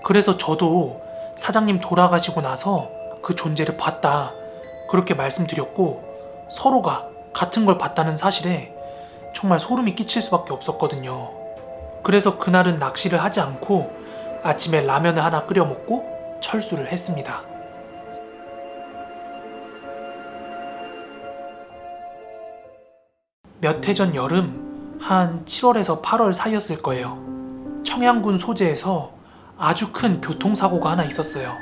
그래서 저도 사장님 돌아가시고 나서 그 존재를 봤다 그렇게 말씀드렸고 서로가 같은 걸 봤다는 사실에 정말 소름이 끼칠 수밖에 없었거든요. 그래서 그날은 낚시를 하지 않고 아침에 라면을 하나 끓여 먹고 철수를 했습니다. 몇 해 전 여름 한 7월에서 8월 사이였을 거예요. 청양군 소재에서 아주 큰 교통사고가 하나 있었어요.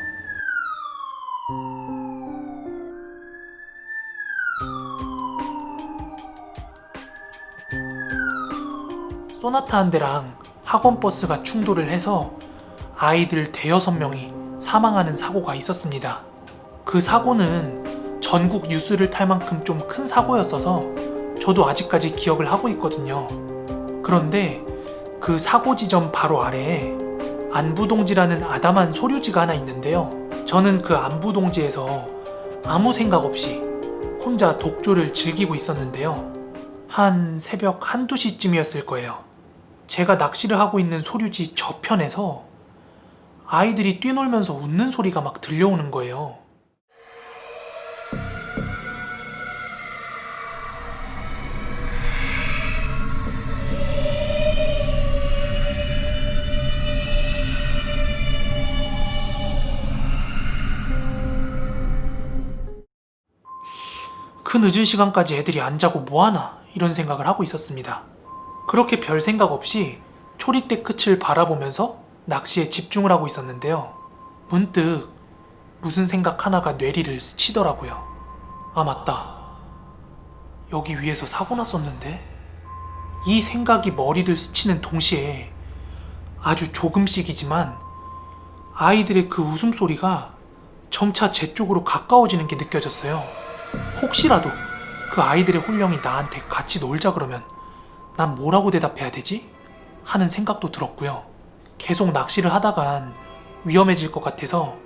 소나타 한 대랑 학원버스가 충돌을 해서 아이들 대여섯 명이 사망하는 사고가 있었습니다. 그 사고는 전국 뉴스를 탈 만큼 좀 큰 사고였어서 저도 아직까지 기억을 하고 있거든요. 그런데 그 사고 지점 바로 아래에 안부동지라는 아담한 소류지가 하나 있는데요. 저는 그 안부동지에서 아무 생각 없이 혼자 독조를 즐기고 있었는데요. 한 새벽 1~2시쯤이었을 거예요. 제가 낚시를 하고 있는 소류지 저편에서 아이들이 뛰놀면서 웃는 소리가 막 들려오는 거예요. 그 늦은 시간까지 애들이 안 자고 뭐하나 이런 생각을 하고 있었습니다. 그렇게 별 생각 없이 초리대 끝을 바라보면서 낚시에 집중을 하고 있었는데요. 문득 무슨 생각 하나가 뇌리를 스치더라고요. 아, 맞다. 여기 위에서 사고 났었는데? 이 생각이 머리를 스치는 동시에 아주 조금씩이지만 아이들의 그 웃음소리가 점차 제 쪽으로 가까워지는 게 느껴졌어요. 혹시라도 그 아이들의 혼령이 나한테 같이 놀자 그러면 난 뭐라고 대답해야 되지? 하는 생각도 들었고요. 계속 낚시를 하다간 위험해질 것 같아서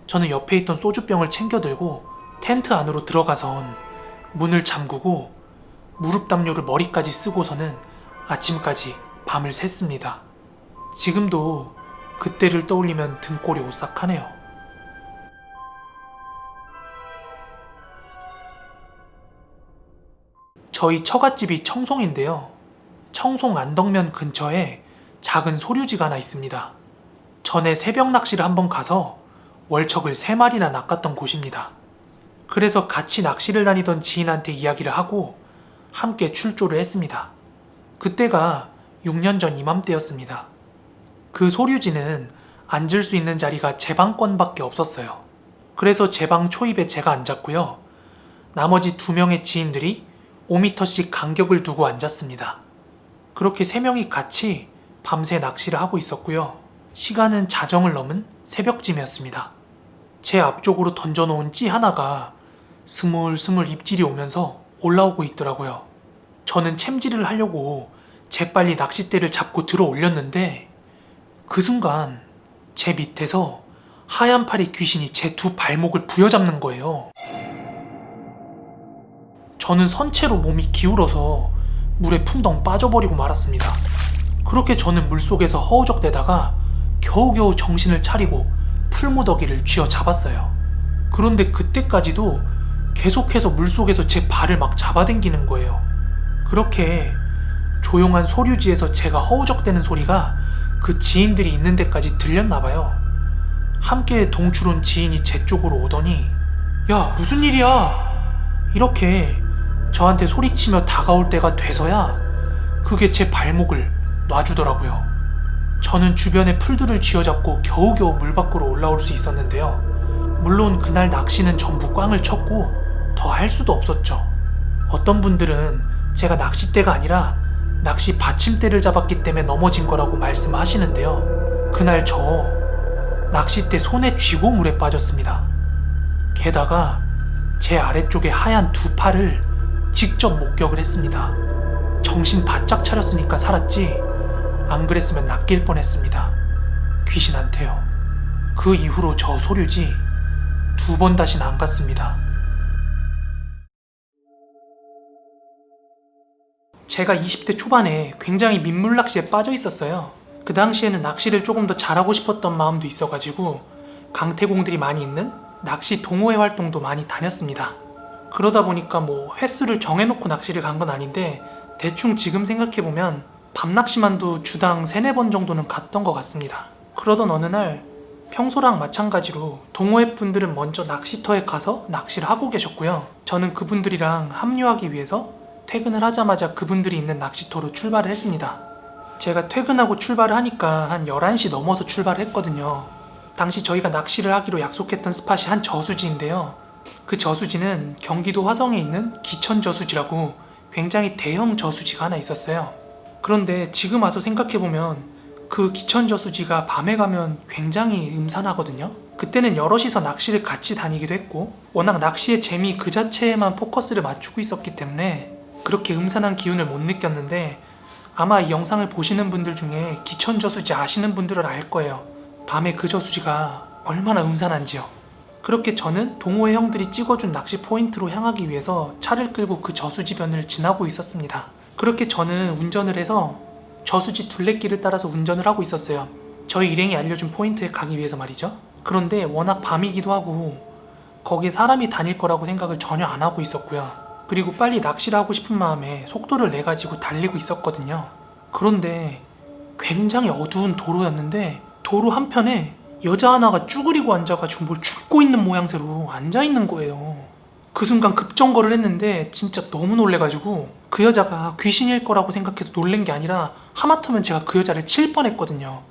저는 옆에 있던 소주병을 챙겨 들고 텐트 안으로 들어가선 문을 잠그고 무릎 담요를 머리까지 쓰고서는 아침까지 밤을 샜습니다. 지금도 그때를 떠올리면 등골이 오싹하네요. 저희 처갓집이 청송인데요. 청송 안덕면 근처에 작은 소류지가 하나 있습니다. 전에 새벽 낚시를 한번 가서 월척을 3마리나 낚았던 곳입니다. 그래서 같이 낚시를 다니던 지인한테 이야기를 하고 함께 출조를 했습니다. 그때가 6년 전 이맘때였습니다. 그 소류지는 앉을 수 있는 자리가 제 방권밖에 없었어요. 그래서 제 방 초입에 제가 앉았고요. 나머지 2명의 지인들이 5m씩 간격을 두고 앉았습니다. 그렇게 3명이 같이 밤새 낚시를 하고 있었고요. 시간은 자정을 넘은 새벽쯤이었습니다. 제 앞쪽으로 던져놓은 찌 하나가 스물스물 입질이 오면서 올라오고 있더라고요. 저는 챔질을 하려고 재빨리 낚싯대를 잡고 들어 올렸는데 그 순간 제 밑에서 하얀 팔의 귀신이 제 2 발목을 부여잡는 거예요. 저는 선체로 몸이 기울어서 물에 풍덩 빠져버리고 말았습니다. 그렇게 저는 물속에서 허우적대다가 겨우겨우 정신을 차리고 풀무더기를 쥐어잡았어요. 그런데 그때까지도 계속해서 물속에서 제 발을 막 잡아당기는 거예요. 그렇게 조용한 소류지에서 제가 허우적대는 소리가 그 지인들이 있는 데까지 들렸나봐요. 함께 동출 온 지인이 제 쪽으로 오더니 야, 무슨 일이야? 이렇게 저한테 소리치며 다가올 때가 돼서야 그게 제 발목을 놔주더라고요. 저는 주변의 풀들을 쥐어잡고 겨우겨우 물 밖으로 올라올 수 있었는데요. 물론 그날 낚시는 전부 꽝을 쳤고 더 할 수도 없었죠. 어떤 분들은 제가 낚싯대가 아니라 낚시 받침대를 잡았기 때문에 넘어진 거라고 말씀하시는데요. 그날 저 낚싯대 손에 쥐고 물에 빠졌습니다. 게다가 제 아래쪽에 하얀 2 팔을 직접 목격을 했습니다. 정신 바짝 차렸으니까 살았지 안 그랬으면 낚일 뻔했습니다. 귀신한테요. 그 이후로 저 소류지 2번 다시는 안 갔습니다. 제가 20대 초반에 굉장히 민물 낚시에 빠져 있었어요. 그 당시에는 낚시를 조금 더 잘하고 싶었던 마음도 있어가지고 강태공들이 많이 있는 낚시 동호회 활동도 많이 다녔습니다. 그러다 보니까 뭐 횟수를 정해놓고 낚시를 간 건 아닌데 대충 지금 생각해보면 밤낚시만도 주당 3-4번 정도는 갔던 것 같습니다. 그러던 어느 날 평소랑 마찬가지로 동호회 분들은 먼저 낚시터에 가서 낚시를 하고 계셨고요. 저는 그분들이랑 합류하기 위해서 퇴근을 하자마자 그분들이 있는 낚시터로 출발을 했습니다. 제가 퇴근하고 출발을 하니까 한 11시 넘어서 출발을 했거든요. 당시 저희가 낚시를 하기로 약속했던 스팟이 한 저수지인데요. 그 저수지는 경기도 화성에 있는 기천저수지라고 굉장히 대형 저수지가 하나 있었어요. 그런데 지금 와서 생각해보면 그 기천저수지가 밤에 가면 굉장히 음산하거든요. 그때는 여럿이서 낚시를 같이 다니기도 했고 워낙 낚시의 재미 그 자체에만 포커스를 맞추고 있었기 때문에 그렇게 음산한 기운을 못 느꼈는데 아마 이 영상을 보시는 분들 중에 기천저수지 아시는 분들은 알 거예요. 밤에 그 저수지가 얼마나 음산한지요. 그렇게 저는 동호회 형들이 찍어준 낚시 포인트로 향하기 위해서 차를 끌고 그 저수지변을 지나고 있었습니다. 그렇게 저는 운전을 해서 저수지 둘레길을 따라서 운전을 하고 있었어요. 저희 일행이 알려준 포인트에 가기 위해서 말이죠. 그런데 워낙 밤이기도 하고 거기에 사람이 다닐 거라고 생각을 전혀 안 하고 있었고요. 그리고 빨리 낚시를 하고 싶은 마음에 속도를 내가지고 달리고 있었거든요. 그런데 굉장히 어두운 도로였는데 도로 한편에 여자 하나가 쭈그리고 앉아가지고 뭘 줍고 있는 모양새로 앉아있는 거예요. 그 순간 급정거를 했는데 진짜 너무 놀래가지고 그 여자가 귀신일 거라고 생각해서 놀란 게 아니라 하마터면 제가 그 여자를 칠 뻔했거든요.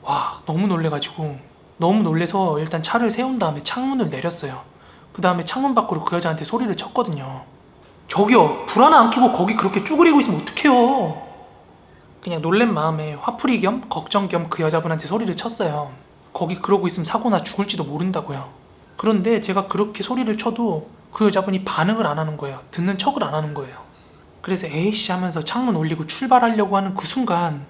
와, 너무 놀래가지고 너무 놀래서 일단 차를 세운 다음에 창문을 내렸어요. 그 다음에 창문 밖으로 그 여자한테 소리를 쳤거든요. 저기요, 불 하나 안 켜고 거기 그렇게 쭈그리고 있으면 어떡해요. 그냥 놀란 마음에 화풀이 겸 걱정 겸 그 여자분한테 소리를 쳤어요. 거기 그러고 있으면 사고나 죽을지도 모른다고요. 그런데 제가 그렇게 소리를 쳐도 그 여자분이 반응을 안 하는 거예요. 듣는 척을 안 하는 거예요. 그래서 에이씨 하면서 창문 올리고 출발하려고 하는 그 순간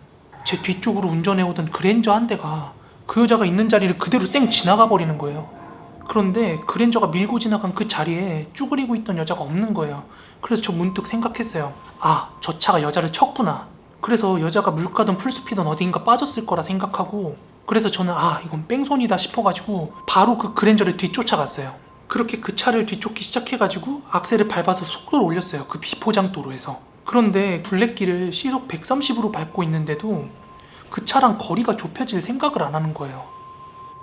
제 뒤쪽으로 운전해오던 그랜저 한 대가 그 여자가 있는 자리를 그대로 쌩 지나가 버리는 거예요. 그런데 그랜저가 밀고 지나간 그 자리에 쭈그리고 있던 여자가 없는 거예요. 그래서 저 문득 생각했어요. 아, 저 차가 여자를 쳤구나. 그래서 여자가 물가든 풀숲이든 어딘가 빠졌을 거라 생각하고, 그래서 저는 아, 이건 뺑소니다 싶어가지고 바로 그 그랜저를 뒤쫓아갔어요. 그렇게 그 차를 뒤쫓기 시작해가지고 악셀을 밟아서 속도를 올렸어요. 그 비포장도로에서. 그런데 둘레길을 시속 130으로 밟고 있는데도 그 차랑 거리가 좁혀질 생각을 안 하는 거예요.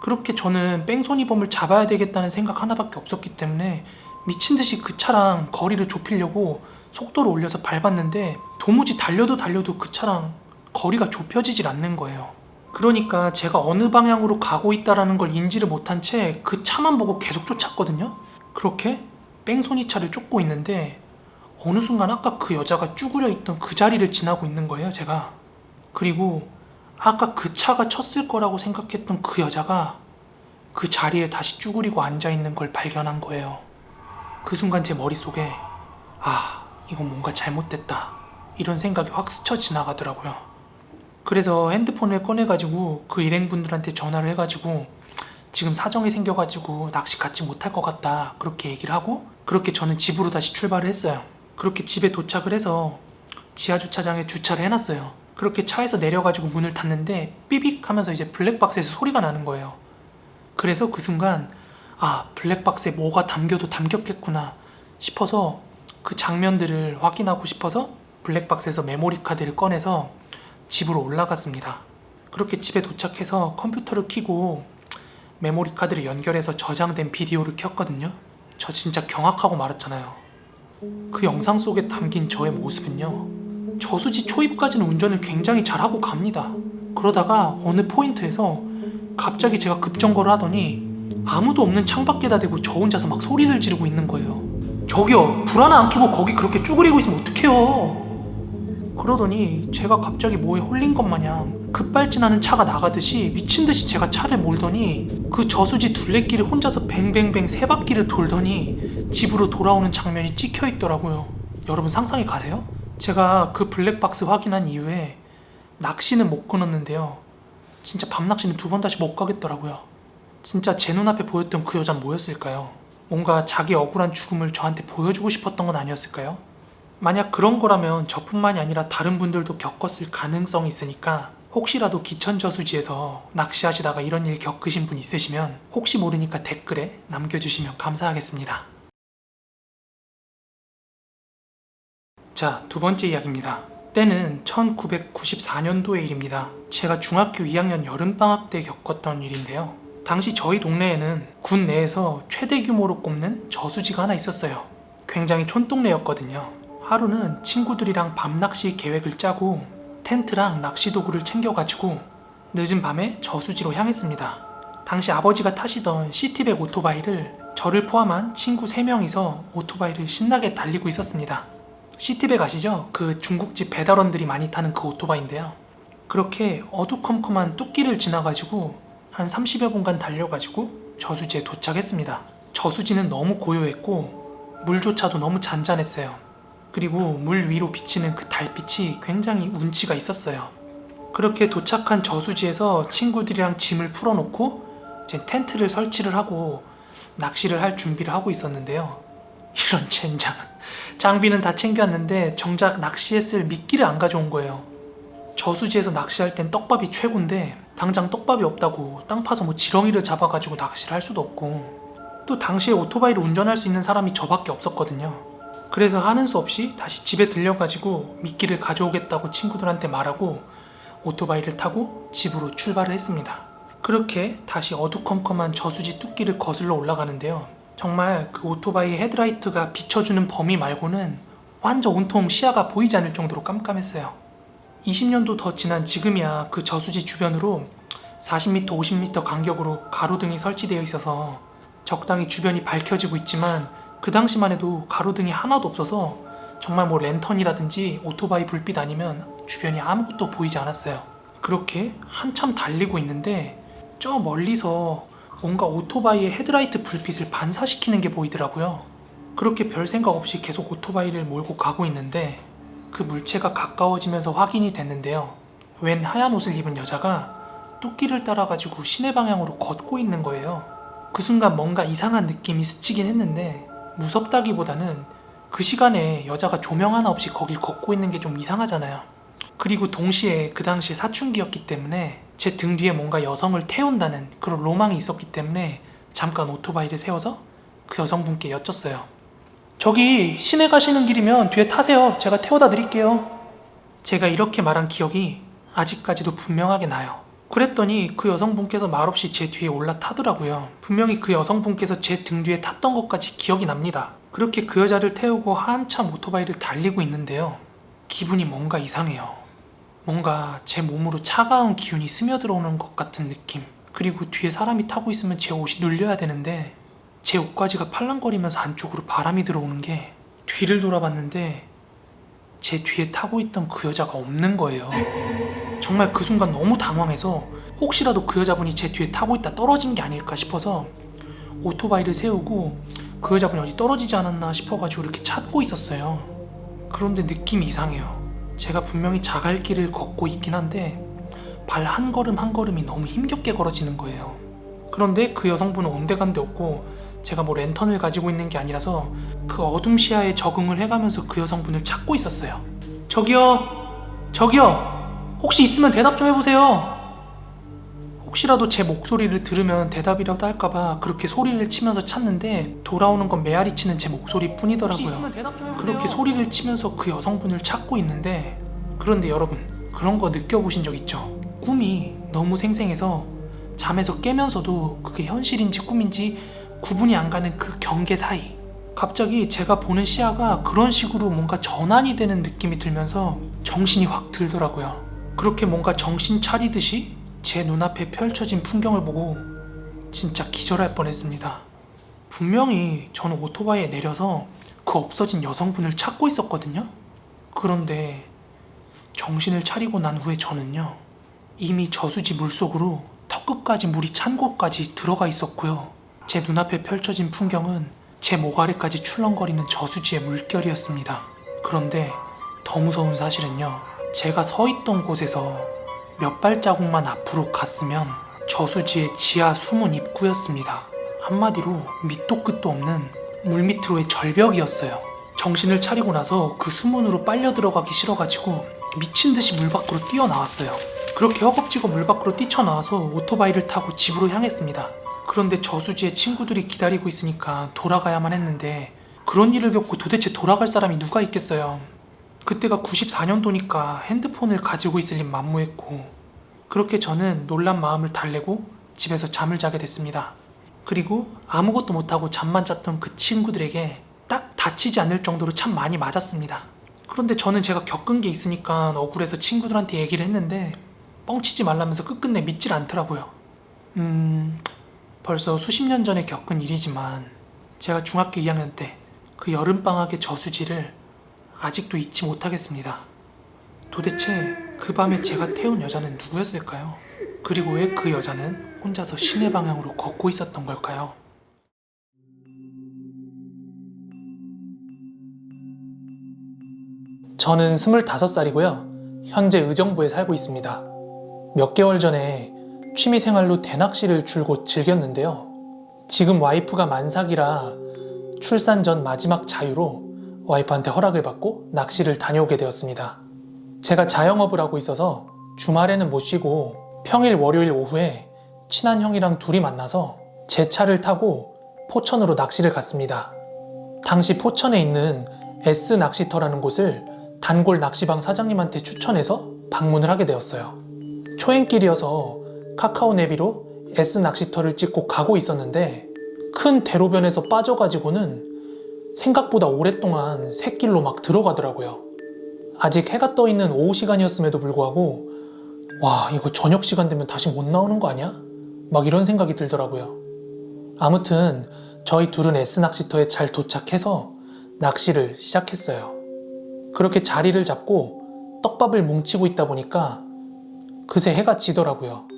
그렇게 저는 뺑소니범을 잡아야 되겠다는 생각 하나밖에 없었기 때문에 미친듯이 그 차랑 거리를 좁히려고 속도를 올려서 밟았는데 도무지 달려도 그 차랑 거리가 좁혀지질 않는 거예요. 그러니까 제가 어느 방향으로 가고 있다라는 걸 인지를 못한 채 그 차만 보고 계속 쫓았거든요. 그렇게 뺑소니 차를 쫓고 있는데 어느 순간 아까 그 여자가 쭈그려 있던 그 자리를 지나고 있는 거예요, 제가. 그리고 아까 그 차가 쳤을 거라고 생각했던 그 여자가 그 자리에 다시 쭈그리고 앉아있는 걸 발견한 거예요. 그 순간 제 머릿속에 아, 이건 뭔가 잘못됐다, 이런 생각이 확 스쳐 지나가더라고요. 그래서 핸드폰을 꺼내가지고 그 일행분들한테 전화를 해가지고 지금 사정이 생겨가지고 낚시 같이 못할 것 같다, 그렇게 얘기를 하고, 그렇게 저는 집으로 다시 출발을 했어요. 그렇게 집에 도착을 해서 지하주차장에 주차를 해놨어요. 그렇게 차에서 내려가지고 문을 닫는데 삐빅 하면서 이제 블랙박스에서 소리가 나는 거예요. 그래서 그 순간 아, 블랙박스에 뭐가 담겨도 담겼겠구나 싶어서 그 장면들을 확인하고 싶어서 블랙박스에서 메모리 카드를 꺼내서 집으로 올라갔습니다. 그렇게 집에 도착해서 컴퓨터를 켜고 메모리 카드를 연결해서 저장된 비디오를 켰거든요. 저 진짜 경악하고 말았잖아요. 그 영상 속에 담긴 저의 모습은요, 저수지 초입까지는 운전을 굉장히 잘하고 갑니다. 그러다가 어느 포인트에서 갑자기 제가 급정거를 하더니 아무도 없는 창밖에다 대고 저 혼자서 막 소리를 지르고 있는 거예요. 저기요, 불 하나 안 켜고 거기 그렇게 쭈그리고 있으면 어떡해요. 그러더니 제가 갑자기 뭐에 홀린 것 마냥 급발진하는 차가 나가듯이 미친듯이 제가 차를 몰더니 그 저수지 둘레길을 혼자서 뱅뱅뱅 세 바퀴를 돌더니 집으로 돌아오는 장면이 찍혀 있더라고요. 여러분 상상이 가세요? 제가 그 블랙박스 확인한 이후에 낚시는 못 끊었는데요, 진짜 밤낚시는 두 번 다시 못 가겠더라고요. 진짜 제 눈앞에 보였던 그 여자는 뭐였을까요? 뭔가 자기 억울한 죽음을 저한테 보여주고 싶었던 건 아니었을까요? 만약 그런 거라면 저뿐만이 아니라 다른 분들도 겪었을 가능성이 있으니까 혹시라도 기천저수지에서 낚시하시다가 이런 일 겪으신 분 있으시면 혹시 모르니까 댓글에 남겨주시면 감사하겠습니다. 자, 두 번째 이야기입니다. 때는 1994년도의 일입니다. 제가 중학교 2학년 여름방학 때 겪었던 일인데요. 당시 저희 동네에는 군 내에서 최대 규모로 꼽는 저수지가 하나 있었어요. 굉장히 촌동네였거든요. 하루는 친구들이랑 밤낚시 계획을 짜고 텐트랑 낚시도구를 챙겨가지고 늦은 밤에 저수지로 향했습니다. 당시 아버지가 타시던 시티백 오토바이를 저를 포함한 친구 3명이서 오토바이를 신나게 달리고 있었습니다. 시티백 아시죠? 그 중국집 배달원들이 많이 타는 그 오토바이인데요. 그렇게 어두컴컴한 뚝길을 지나가지고 한 30여 분간 달려가지고 저수지에 도착했습니다. 저수지는 너무 고요했고 물조차도 너무 잔잔했어요. 그리고 물 위로 비치는 그 달빛이 굉장히 운치가 있었어요. 그렇게 도착한 저수지에서 친구들이랑 짐을 풀어놓고 이제 텐트를 설치를 하고 낚시를 할 준비를 하고 있었는데요. 이런 젠장, 장비는 다 챙겨왔는데 정작 낚시에 쓸 미끼를 안 가져온 거예요. 저수지에서 낚시할 땐 떡밥이 최고인데 당장 떡밥이 없다고 땅 파서 뭐 지렁이를 잡아가지고 낚시를 할 수도 없고, 또 당시에 오토바이를 운전할 수 있는 사람이 저밖에 없었거든요. 그래서 하는 수 없이 다시 집에 들려가지고 미끼를 가져오겠다고 친구들한테 말하고 오토바이를 타고 집으로 출발을 했습니다. 그렇게 다시 어두컴컴한 저수지 뚝길을 거슬러 올라가는데요. 정말 그 오토바이 헤드라이트가 비춰주는 범위 말고는 완전 온통 시야가 보이지 않을 정도로 깜깜했어요. 20년도 더 지난 지금이야 그 저수지 주변으로 40m, 50m 간격으로 가로등이 설치되어 있어서 적당히 주변이 밝혀지고 있지만 그 당시만 해도 가로등이 하나도 없어서 정말 뭐 랜턴이라든지 오토바이 불빛 아니면 주변이 아무것도 보이지 않았어요. 그렇게 한참 달리고 있는데 저 멀리서 뭔가 오토바이의 헤드라이트 불빛을 반사시키는 게 보이더라고요. 그렇게 별 생각 없이 계속 오토바이를 몰고 가고 있는데 그 물체가 가까워지면서 확인이 됐는데요. 웬 하얀 옷을 입은 여자가 뚝길을 따라가지고 시내 방향으로 걷고 있는 거예요. 그 순간 뭔가 이상한 느낌이 스치긴 했는데 무섭다기보다는 그 시간에 여자가 조명 하나 없이 거길 걷고 있는 게 좀 이상하잖아요. 그리고 동시에 그 당시에 사춘기였기 때문에 제 등 뒤에 뭔가 여성을 태운다는 그런 로망이 있었기 때문에 잠깐 오토바이를 세워서 그 여성분께 여쭸어요. 저기 시내 가시는 길이면 뒤에 타세요. 제가 태워다 드릴게요. 제가 이렇게 말한 기억이 아직까지도 분명하게 나요. 그랬더니 그 여성분께서 말없이 제 뒤에 올라타더라고요. 분명히 그 여성분께서 제 등 뒤에 탔던 것까지 기억이 납니다. 그렇게 그 여자를 태우고 한참 오토바이를 달리고 있는데요. 기분이 뭔가 이상해요. 뭔가 제 몸으로 차가운 기운이 스며들어오는 것 같은 느낌. 그리고 뒤에 사람이 타고 있으면 제 옷이 눌려야 되는데 제 옷가지가 팔랑거리면서 안쪽으로 바람이 들어오는 게, 뒤를 돌아봤는데 제 뒤에 타고 있던 그 여자가 없는 거예요. 정말 그 순간 너무 당황해서 혹시라도 그 여자분이 제 뒤에 타고 있다 떨어진 게 아닐까 싶어서 오토바이를 세우고 그 여자분이 어디 떨어지지 않았나 싶어가지고 이렇게 찾고 있었어요. 그런데 느낌이 이상해요. 제가 분명히 자갈길을 걷고 있긴 한데 발 한 걸음 한 걸음이 너무 힘겹게 걸어지는 거예요. 그런데 그 여성분은 온데간데 없고 제가 뭐 랜턴을 가지고 있는 게 아니라서 그 어둠 시야에 적응을 해가면서 그 여성분을 찾고 있었어요. 저기요 혹시 있으면 대답 좀 해보세요. 혹시라도 제 목소리를 들으면 대답이라도 할까봐 그렇게 소리를 치면서 찾는데 돌아오는 건 메아리 치는 제 목소리뿐이더라고요. 그렇게 소리를 치면서 그 여성분을 찾고 있는데, 그런데 여러분 그런 거 느껴보신 적 있죠? 꿈이 너무 생생해서 잠에서 깨면서도 그게 현실인지 꿈인지 구분이 안 가는 그 경계 사이, 갑자기 제가 보는 시야가 그런 식으로 뭔가 전환이 되는 느낌이 들면서 정신이 확 들더라고요. 그렇게 뭔가 정신 차리듯이 제 눈앞에 펼쳐진 풍경을 보고 진짜 기절할 뻔했습니다. 분명히 저는 오토바이에 내려서 그 없어진 여성분을 찾고 있었거든요. 그런데 정신을 차리고 난 후에 저는요, 이미 저수지 물속으로 턱끝까지 물이 찬 곳까지 들어가 있었고요. 제 눈앞에 펼쳐진 풍경은 제 목 아래까지 출렁거리는 저수지의 물결이었습니다. 그런데 더 무서운 사실은요, 제가 서 있던 곳에서 몇 발자국만 앞으로 갔으면 저수지의 지하 수문 입구였습니다. 한마디로 밑도 끝도 없는 물밑으로의 절벽이었어요. 정신을 차리고 나서 그 수문으로 빨려 들어가기 싫어가지고 미친 듯이 물 밖으로 뛰어나왔어요. 그렇게 허겁지겁 물 밖으로 뛰쳐나와서 오토바이를 타고 집으로 향했습니다. 그런데 저수지에 친구들이 기다리고 있으니까 돌아가야만 했는데 그런 일을 겪고 도대체 돌아갈 사람이 누가 있겠어요. 그때가 94년도니까 핸드폰을 가지고 있을 리 만무했고, 그렇게 저는 놀란 마음을 달래고 집에서 잠을 자게 됐습니다. 그리고 아무것도 못하고 잠만 잤던 그 친구들에게 딱 다치지 않을 정도로 참 많이 맞았습니다. 그런데 저는 제가 겪은 게 있으니까 억울해서 친구들한테 얘기를 했는데 뻥치지 말라면서 끝끝내 믿질 않더라고요. 벌써 수십 년 전에 겪은 일이지만 제가 중학교 2학년 때 그 여름방학의 저수지를 아직도 잊지 못하겠습니다. 도대체 그 밤에 제가 태운 여자는 누구였을까요? 그리고 왜 그 여자는 혼자서 시내 방향으로 걷고 있었던 걸까요? 저는 25살이고요. 현재 의정부에 살고 있습니다. 몇 개월 전에 취미생활로 대낚시를 줄곧 즐겼는데요. 지금 와이프가 만삭이라 출산 전 마지막 자유로 와이프한테 허락을 받고 낚시를 다녀오게 되었습니다. 제가 자영업을 하고 있어서 주말에는 못 쉬고 평일 월요일 오후에 친한 형이랑 둘이 만나서 제 차를 타고 포천으로 낚시를 갔습니다. 당시 포천에 있는 S 낚시터라는 곳을 단골 낚시방 사장님한테 추천해서 방문을 하게 되었어요. 초행길이어서 카카오 내비로 S 낚시터를 찍고 가고 있었는데 큰 대로변에서 빠져가지고는 생각보다 오랫동안 샛길로 막 들어가더라고요. 아직 해가 떠 있는 오후 시간이었음에도 불구하고 와, 이거 저녁 시간 되면 다시 못 나오는 거 아니야? 막 이런 생각이 들더라고요. 아무튼 저희 둘은 S낚시터에 잘 도착해서 낚시를 시작했어요. 그렇게 자리를 잡고 떡밥을 뭉치고 있다 보니까 그새 해가 지더라고요.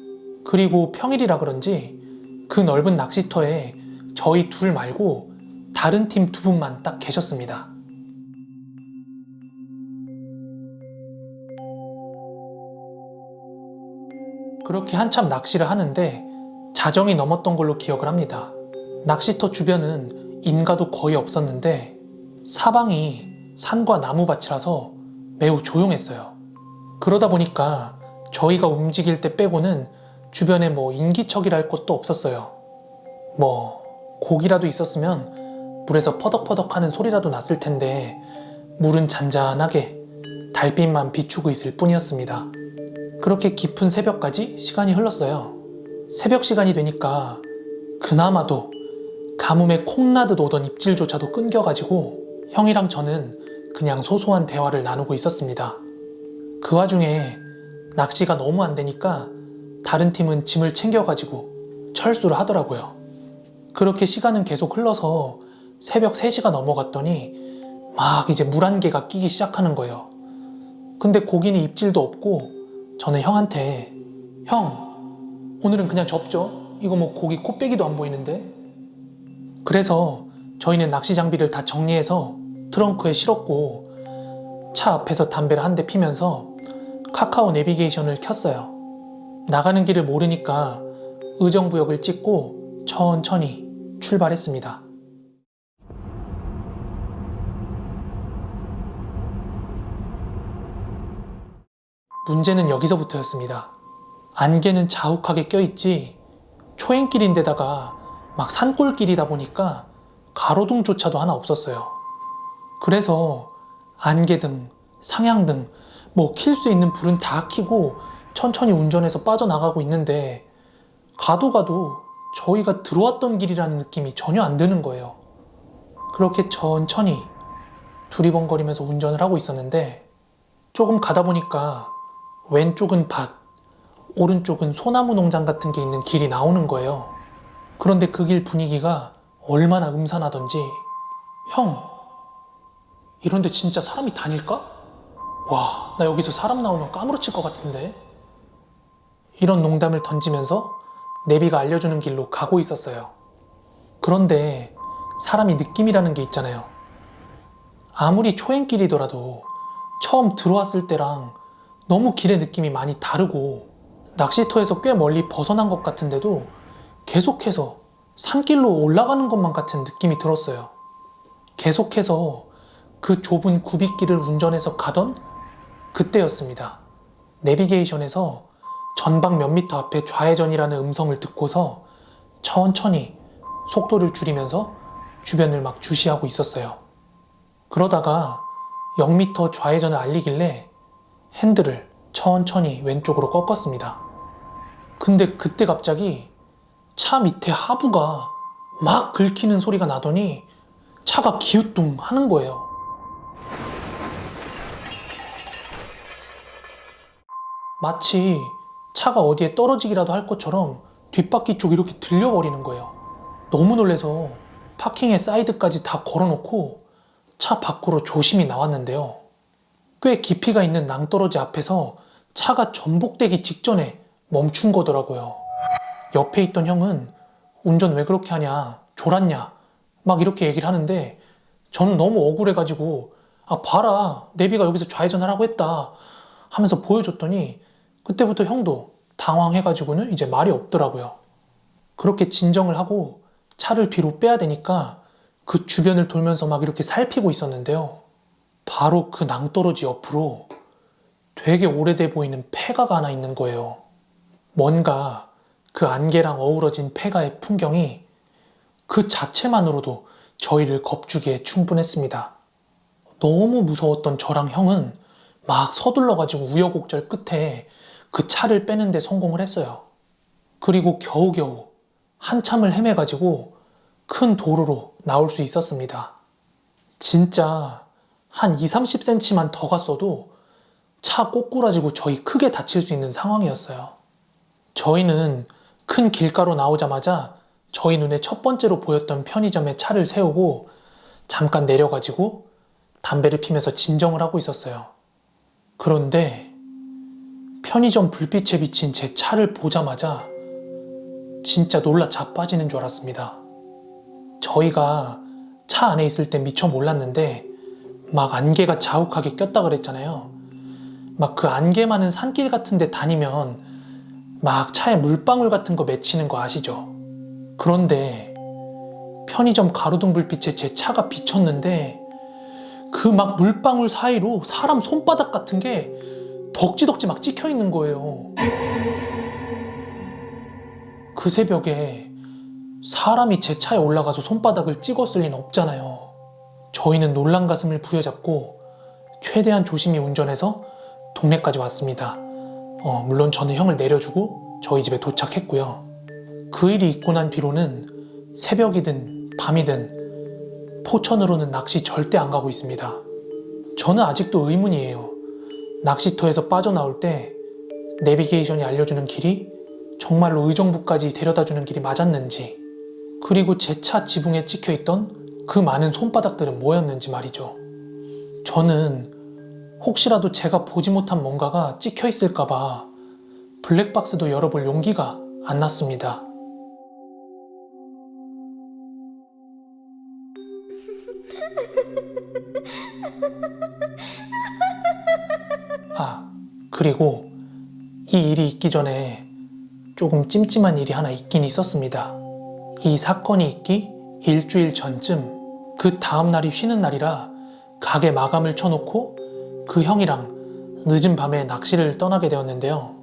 그리고 평일이라 그런지 그 넓은 낚시터에 저희 둘 말고 다른 팀 두 분만 딱 계셨습니다. 그렇게 한참 낚시를 하는데 자정이 넘었던 걸로 기억을 합니다. 낚시터 주변은 인가도 거의 없었는데 사방이 산과 나무밭이라서 매우 조용했어요. 그러다 보니까 저희가 움직일 때 빼고는 주변에 인기척이랄 것도 없었어요. 고기라도 있었으면 물에서 퍼덕퍼덕 하는 소리라도 났을 텐데 물은 잔잔하게 달빛만 비추고 있을 뿐이었습니다. 그렇게 깊은 새벽까지 시간이 흘렀어요. 새벽 시간이 되니까 그나마도 가뭄에 콩나듯 오던 입질조차도 끊겨가지고 형이랑 저는 그냥 소소한 대화를 나누고 있었습니다. 그 와중에 낚시가 너무 안 되니까 다른 팀은 짐을 챙겨가지고 철수를 하더라고요. 그렇게 시간은 계속 흘러서 새벽 3시가 넘어갔더니 막 이제 물 한 개가 끼기 시작하는 거예요. 근데 고기는 입질도 없고 저는 형한테 형, 오늘은 그냥 접죠? 이거 고기 코빼기도 안 보이는데? 그래서 저희는 낚시 장비를 다 정리해서 트렁크에 실었고 차 앞에서 담배를 한 대 피면서 카카오 내비게이션을 켰어요. 나가는 길을 모르니까 의정부역을 찍고 천천히 출발했습니다. 문제는 여기서부터였습니다. 안개는 자욱하게 껴있지 초행길인데다가 막 산골길이다 보니까 가로등조차도 하나 없었어요. 그래서 안개등, 상향등, 킬 수 있는 불은 다 켜고 천천히 운전해서 빠져나가고 있는데 가도 저희가 들어왔던 길이라는 느낌이 전혀 안 드는 거예요. 그렇게 천천히 두리번거리면서 운전을 하고 있었는데 조금 가다 보니까 왼쪽은 밭, 오른쪽은 소나무 농장 같은 게 있는 길이 나오는 거예요. 그런데 그 길 분위기가 얼마나 음산하던지 형, 이런데 진짜 사람이 다닐까? 와, 나 여기서 사람 나오면 까무러칠 것 같은데? 이런 농담을 던지면서 내비가 알려주는 길로 가고 있었어요. 그런데 사람이 느낌이라는 게 있잖아요. 아무리 초행길이더라도 처음 들어왔을 때랑 너무 길의 느낌이 많이 다르고 낚시터에서 꽤 멀리 벗어난 것 같은데도 계속해서 산길로 올라가는 것만 같은 느낌이 들었어요. 계속해서 그 좁은 굽이길을 운전해서 가던 그때였습니다. 내비게이션에서 전방 몇 미터 앞에 좌회전이라는 음성을 듣고서 천천히 속도를 줄이면서 주변을 막 주시하고 있었어요. 그러다가 0미터 좌회전을 알리길래 핸들을 천천히 왼쪽으로 꺾었습니다. 근데 그때 갑자기 차 밑에 하부가 막 긁히는 소리가 나더니 차가 기우뚱 하는 거예요. 마치 차가 어디에 떨어지기라도 할 것처럼 뒷바퀴 쪽 이렇게 들려버리는 거예요. 너무 놀라서 파킹에 사이드까지 다 걸어놓고 차 밖으로 조심히 나왔는데요. 꽤 깊이가 있는 낭떠러지 앞에서 차가 전복되기 직전에 멈춘 거더라고요. 옆에 있던 형은 운전 왜 그렇게 하냐, 졸았냐 막 이렇게 얘기를 하는데 저는 너무 억울해가지고 봐라, 내비가 여기서 좌회전하라고 했다 하면서 보여줬더니 그때부터 형도 당황해가지고는 이제 말이 없더라고요. 그렇게 진정을 하고 차를 뒤로 빼야 되니까 그 주변을 돌면서 막 이렇게 살피고 있었는데요. 바로 그 낭떠러지 옆으로 되게 오래돼 보이는 폐가가 하나 있는 거예요. 뭔가 그 안개랑 어우러진 폐가의 풍경이 그 자체만으로도 저희를 겁주기에 충분했습니다. 너무 무서웠던 저랑 형은 막 서둘러가지고 우여곡절 끝에 그 차를 빼는데 성공을 했어요. 그리고 겨우겨우 한참을 헤매가지고 큰 도로로 나올 수 있었습니다. 진짜 한 20-30cm만 더 갔어도 차 꼬꾸라지고 저희 크게 다칠 수 있는 상황이었어요. 저희는 큰 길가로 나오자마자 저희 눈에 첫 번째로 보였던 편의점에 차를 세우고 잠깐 내려가지고 담배를 피면서 진정을 하고 있었어요. 그런데 편의점 불빛에 비친 제 차를 보자마자 진짜 놀라 자빠지는 줄 알았습니다. 저희가 차 안에 있을 땐 미처 몰랐는데 막 안개가 자욱하게 꼈다 그랬잖아요. 막 그 안개 많은 산길 같은 데 다니면 막 차에 물방울 같은 거 맺히는 거 아시죠? 그런데 편의점 가로등 불빛에 제 차가 비쳤는데 그 막 물방울 사이로 사람 손바닥 같은 게 덕지덕지 막 찍혀 있는 거예요. 그 새벽에 사람이 제 차에 올라가서 손바닥을 찍었을 리는 없잖아요. 저희는 놀란 가슴을 부여잡고 최대한 조심히 운전해서 동네까지 왔습니다. 물론 저는 형을 내려주고 저희 집에 도착했고요. 그 일이 있고 난 뒤로는 새벽이든 밤이든 포천으로는 낚시 절대 안 가고 있습니다. 저는 아직도 의문이에요. 낚시터에서 빠져나올 때 내비게이션이 알려주는 길이 정말로 의정부까지 데려다주는 길이 맞았는지, 그리고 제 차 지붕에 찍혀있던 그 많은 손바닥들은 뭐였는지 말이죠. 저는 혹시라도 제가 보지 못한 뭔가가 찍혀있을까봐 블랙박스도 열어볼 용기가 안 났습니다. 그리고 이 일이 있기 전에 조금 찜찜한 일이 하나 있긴 있었습니다. 이 사건이 있기 일주일 전쯤, 그 다음날이 쉬는 날이라 가게 마감을 쳐놓고 그 형이랑 늦은 밤에 낚시를 떠나게 되었는데요.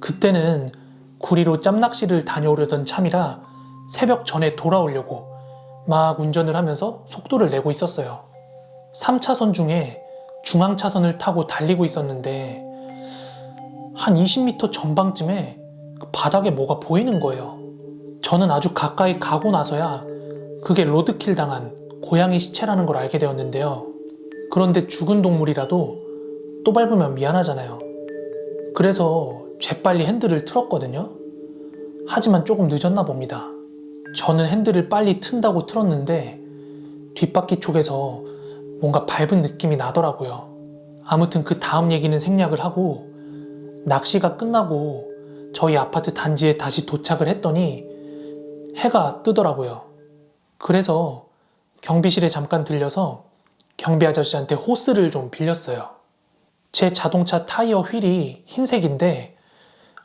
그때는 구리로 짬낚시를 다녀오려던 참이라 새벽 전에 돌아오려고 막 운전을 하면서 속도를 내고 있었어요. 3차선 중에 중앙차선을 타고 달리고 있었는데 한 20m 전방쯤에 그 바닥에 뭐가 보이는 거예요. 저는 아주 가까이 가고 나서야 그게 로드킬 당한 고양이 시체라는 걸 알게 되었는데요. 그런데 죽은 동물이라도 또 밟으면 미안하잖아요. 그래서 재빨리 핸들을 틀었거든요. 하지만 조금 늦었나 봅니다. 저는 핸들을 빨리 튼다고 틀었는데 뒷바퀴 쪽에서 뭔가 밟은 느낌이 나더라고요. 아무튼 그 다음 얘기는 생략을 하고 낚시가 끝나고 저희 아파트 단지에 다시 도착을 했더니 해가 뜨더라고요. 그래서 경비실에 잠깐 들려서 경비 아저씨한테 호스를 좀 빌렸어요. 제 자동차 타이어 휠이 흰색인데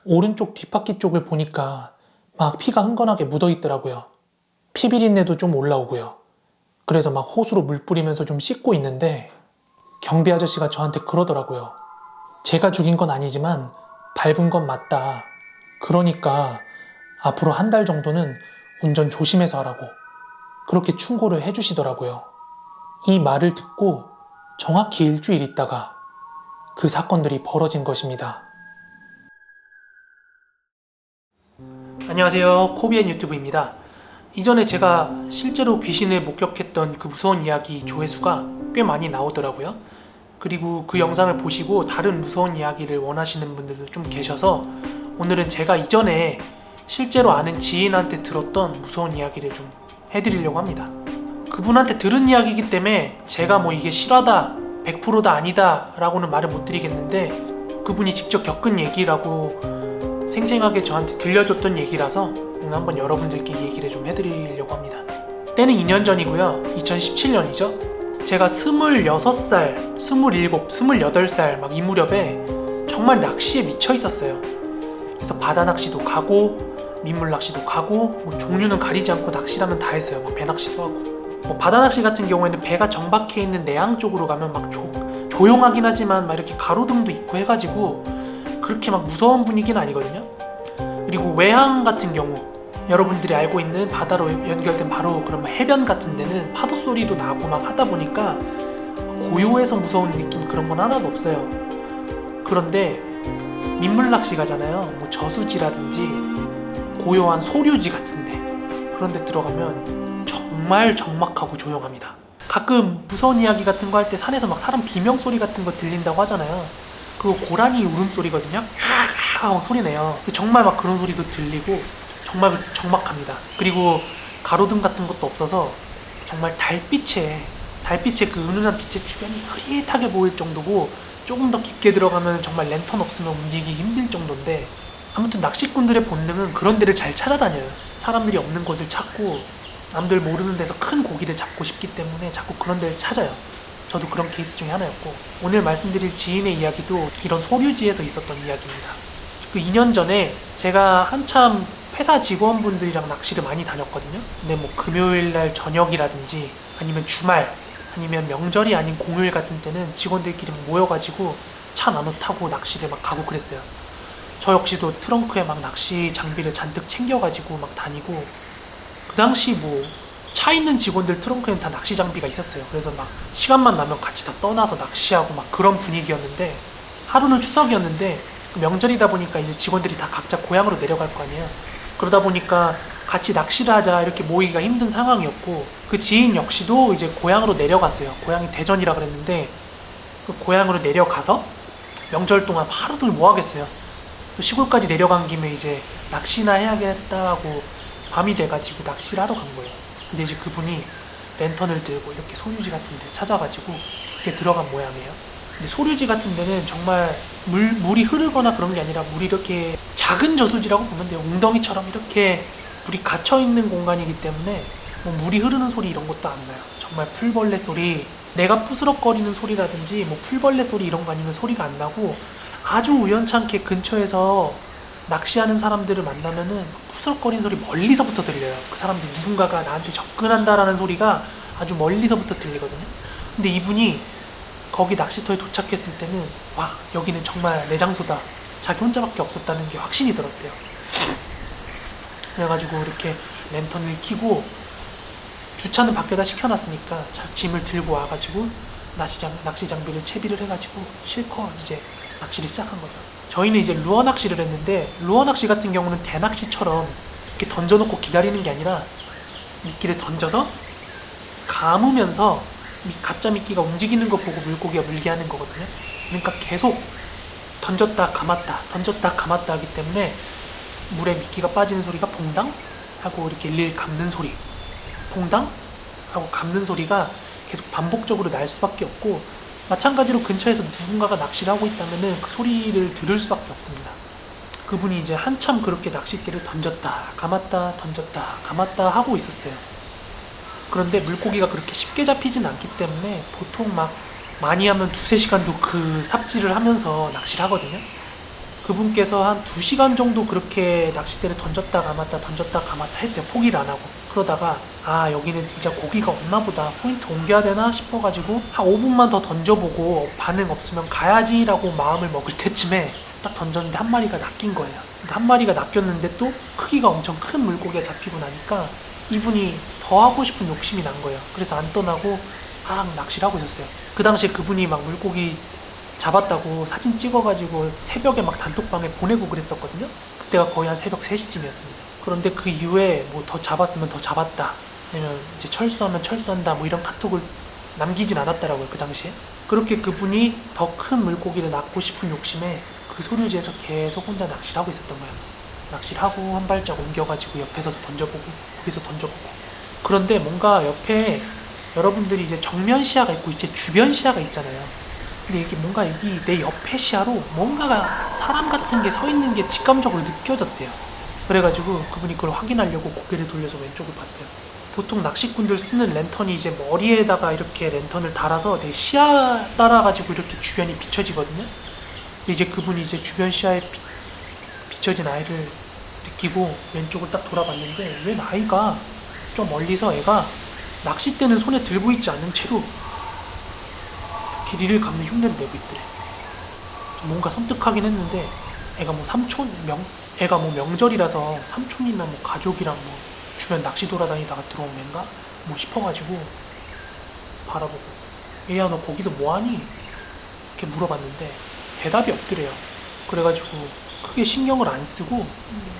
오른쪽 뒷바퀴 쪽을 보니까 막 피가 흥건하게 묻어 있더라고요. 피비린내도 좀 올라오고요. 그래서 막 호수로 물 뿌리면서 좀 씻고 있는데 경비 아저씨가 저한테 그러더라고요. 제가 죽인 건 아니지만 밟은 건 맞다. 그러니까 앞으로 한 달 정도는 운전 조심해서 하라고. 그렇게 충고를 해주시더라고요. 이 말을 듣고 정확히 일주일 있다가 그 사건들이 벌어진 것입니다. 안녕하세요. 코비엔 유튜브입니다. 이전에 제가 실제로 귀신을 목격했던 그 무서운 이야기 조회수가 꽤 많이 나오더라고요. 그리고 그 영상을 보시고 다른 무서운 이야기를 원하시는 분들도 좀 계셔서 오늘은 제가 이전에 실제로 아는 지인한테 들었던 무서운 이야기를 좀 해드리려고 합니다. 그분한테 들은 이야기이기 때문에 제가 뭐 이게 실화다, 100%다 아니다 라고는 말을 못 드리겠는데 그분이 직접 겪은 얘기라고 생생하게 저한테 들려줬던 얘기라서 오늘 한번 여러분들께 이 얘기를 좀 해드리려고 합니다. 때는 2년 전이고요. 2017년이죠. 제가 26살, 27, 28살 막 이 무렵에 정말 낚시에 미쳐 있었어요. 그래서 바다 낚시도 가고 민물 낚시도 가고 뭐 종류는 가리지 않고 낚시라면 다 했어요. 뭐 배 낚시도 하고 뭐 바다 낚시 같은 경우에는 배가 정박해 있는 내양 쪽으로 가면 막 조용하긴 하지만 막 이렇게 가로등도 있고 해가지고 그렇게 막 무서운 분위기는 아니거든요. 그리고 외항 같은 경우 여러분들이 알고 있는 바다로 연결된 바로 그런 해변 같은 데는 파도 소리도 나고 막 하다 보니까 고요해서 무서운 느낌 그런 건 하나도 없어요. 그런데 민물 낚시 가잖아요. 뭐 저수지라든지 고요한 소류지 같은데 그런 데 들어가면 정말 적막하고 조용합니다. 가끔 무서운 이야기 같은 거 할 때 산에서 막 사람 비명소리 같은 거 들린다고 하잖아요. 그거 고라니 울음소리거든요. 막 소리 내요. 정말 막 그런 소리도 들리고 정말 적막합니다. 그리고 가로등 같은 것도 없어서 정말 달빛에 그 은은한 빛의 주변이 흐릿하게 보일 정도고, 조금 더 깊게 들어가면 정말 랜턴 없으면 움직이기 힘들 정도인데, 아무튼 낚시꾼들의 본능은 그런 데를 잘 찾아다녀요. 사람들이 없는 곳을 찾고 남들 모르는 데서 큰 고기를 잡고 싶기 때문에 자꾸 그런 데를 찾아요. 저도 그런 케이스 중에 하나였고, 오늘 말씀드릴 지인의 이야기도 이런 소류지에서 있었던 이야기입니다. 그 2년 전에 제가 한참 회사 직원분들이랑 낚시를 많이 다녔거든요. 근데 뭐 금요일날 저녁이라든지 아니면 주말 아니면 명절이 아닌 공휴일 같은 때는 직원들끼리 모여가지고 차 나눠 타고 낚시를 막 가고 그랬어요. 저 역시도 트렁크에 막 낚시 장비를 잔뜩 챙겨가지고 막 다니고, 그 당시 뭐 차 있는 직원들 트렁크에는 다 낚시 장비가 있었어요. 그래서 막 시간만 나면 같이 다 떠나서 낚시하고 막 그런 분위기였는데, 하루는 추석이었는데 명절이다 보니까 이제 직원들이 다 각자 고향으로 내려갈 거 아니에요. 그러다 보니까 같이 낚시를 하자 이렇게 모이기가 힘든 상황이었고, 그 지인 역시도 이제 고향으로 내려갔어요. 고향이 대전이라 그랬는데 그 고향으로 내려가서 명절 동안 하루 종일 뭐 하겠어요. 또 시골까지 내려간 김에 이제 낚시나 해야겠다 하고 밤이 돼가지고 낚시를 하러 간 거예요. 근데 이제 그분이 랜턴을 들고 이렇게 소류지 같은 데 찾아가지고 깊게 들어간 모양이에요. 근데 소류지 같은 데는 정말 물이 흐르거나 그런 게 아니라 물이 이렇게 작은 저수지라고 보면 돼요. 웅덩이처럼 이렇게 물이 갇혀있는 공간이기 때문에 뭐 물이 흐르는 소리 이런 것도 안 나요. 정말 풀벌레 소리, 내가 부스럭거리는 소리라든지 뭐 풀벌레 소리 이런 거 아니면 소리가 안 나고, 아주 우연찮게 근처에서 낚시하는 사람들을 만나면은 부스럭거리는 소리 멀리서부터 들려요. 그 사람들 누군가가 나한테 접근한다라는 소리가 아주 멀리서부터 들리거든요. 근데 이분이 거기 낚시터에 도착했을 때는 와, 여기는 정말 내 장소다, 자기 혼자밖에 없었다는 게 확신이 들었대요. 그래가지고 이렇게 랜턴을 켜고, 주차는 밖에다 시켜놨으니까 짐을 들고 와가지고 낚시 장비를 채비를 해가지고 실컷 이제 낚시를 시작한 거죠. 저희는 이제 루어 낚시를 했는데, 루어 낚시 같은 경우는 대낚시처럼 이렇게 던져놓고 기다리는 게 아니라 미끼를 던져서 감으면서 가짜 미끼가 움직이는 거 보고 물고기가 물게 하는 거거든요. 그러니까 계속 던졌다 감았다 던졌다 감았다 하기 때문에 물에 미끼가 빠지는 소리가 퐁당 하고 이렇게 릴 감는 소리, 퐁당 하고 감는 소리가 계속 반복적으로 날 수밖에 없고, 마찬가지로 근처에서 누군가가 낚시를 하고 있다면은 그 소리를 들을 수밖에 없습니다. 그분이 이제 한참 그렇게 낚싯대를 던졌다 감았다 던졌다 감았다 하고 있었어요. 그런데 물고기가 그렇게 쉽게 잡히진 않기 때문에 보통 막 많이 하면 2-3시간도 그 삽질을 하면서 낚시를 하거든요. 그분께서 한 2시간 정도 그렇게 낚싯대를 던졌다 감았다 했대요. 포기를 안 하고. 그러다가 아, 여기는 진짜 고기가 없나 보다, 포인트 옮겨야 되나 싶어가지고 한 5분만 더 던져보고 반응 없으면 가야지라고 마음을 먹을 때쯤에 딱 던졌는데 한 마리가 낚인 거예요. 한 마리가 낚였는데 또 크기가 엄청 큰 물고기가 잡히고 나니까 이분이 더 하고 싶은 욕심이 난 거예요. 그래서 안 떠나고 낚시를 하고 있었어요. 그 당시에 그분이 막 물고기 잡았다고 사진 찍어가지고 새벽에 막 단톡방에 보내고 그랬었거든요. 그때가 거의 한 새벽 3시쯤이었습니다. 그런데 그 이후에 뭐 더 잡았으면 더 잡았다, 아니면 이제 철수하면 철수한다, 뭐 이런 카톡을 남기진 않았더라고요, 그 당시에. 그렇게 그분이 더 큰 물고기를 낚고 싶은 욕심에 그 소류지에서 계속 혼자 낚시를 하고 있었던 거예요. 낚시를 하고 한 발짝 옮겨가지고 옆에서도 던져보고 거기서 던져보고. 그런데 뭔가 옆에 여러분들이 이제 정면 시야가 있고 이제 주변 시야가 있잖아요. 근데 이게 뭔가 내 옆에 시야로 뭔가가 사람 같은 게 서 있는 게 직감적으로 느껴졌대요. 그래가지고 그분이 그걸 확인하려고 고개를 돌려서 왼쪽을 봤대요. 보통 낚시꾼들 쓰는 랜턴이 이제 머리에다가 이렇게 랜턴을 달아서 내 시야 따라가지고 이렇게 주변이 비춰지거든요. 근데 이제 그분이 이제 주변 시야에 비춰진 아이를 느끼고 왼쪽을 딱 돌아봤는데, 웬 아이가 좀 멀리서 애가 낚싯대는 손에 들고 있지 않은 채로 길이를 감는 흉내를 내고 있더래. 뭔가 섬뜩하긴 했는데, 애가 뭐 애가 뭐 명절이라서 삼촌이나 뭐 가족이랑 뭐 주변 낚시 돌아다니다가 들어온 애인가 뭐 싶어가지고 바라보고, 얘야 너 거기서 뭐하니? 이렇게 물어봤는데 대답이 없더래요. 그래가지고 크게 신경을 안 쓰고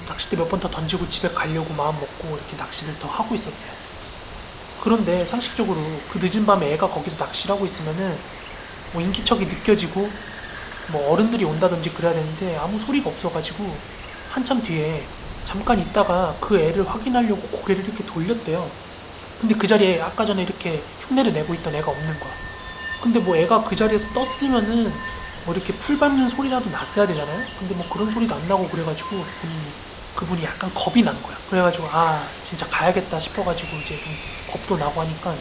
낚싯대 몇 번 더 던지고 집에 가려고 마음 먹고 이렇게 낚시를 더 하고 있었어요. 그런데 상식적으로 그 늦은 밤에 애가 거기서 낚시를 하고 있으면은 뭐 인기척이 느껴지고 뭐 어른들이 온다든지 그래야 되는데 아무 소리가 없어가지고 한참 뒤에 잠깐 있다가 그 애를 확인하려고 고개를 이렇게 돌렸대요. 근데 그 자리에 아까 전에 이렇게 흉내를 내고 있던 애가 없는 거야. 근데 뭐 애가 그 자리에서 떴으면은 뭐 이렇게 풀 밟는 소리라도 났어야 되잖아요. 근데 뭐 그런 소리도 안 나고 그래가지고 그분이 약간 겁이 난 거야. 그래가지고 아 진짜 가야겠다 싶어가지고 이제 좀 겁도 나고 하니까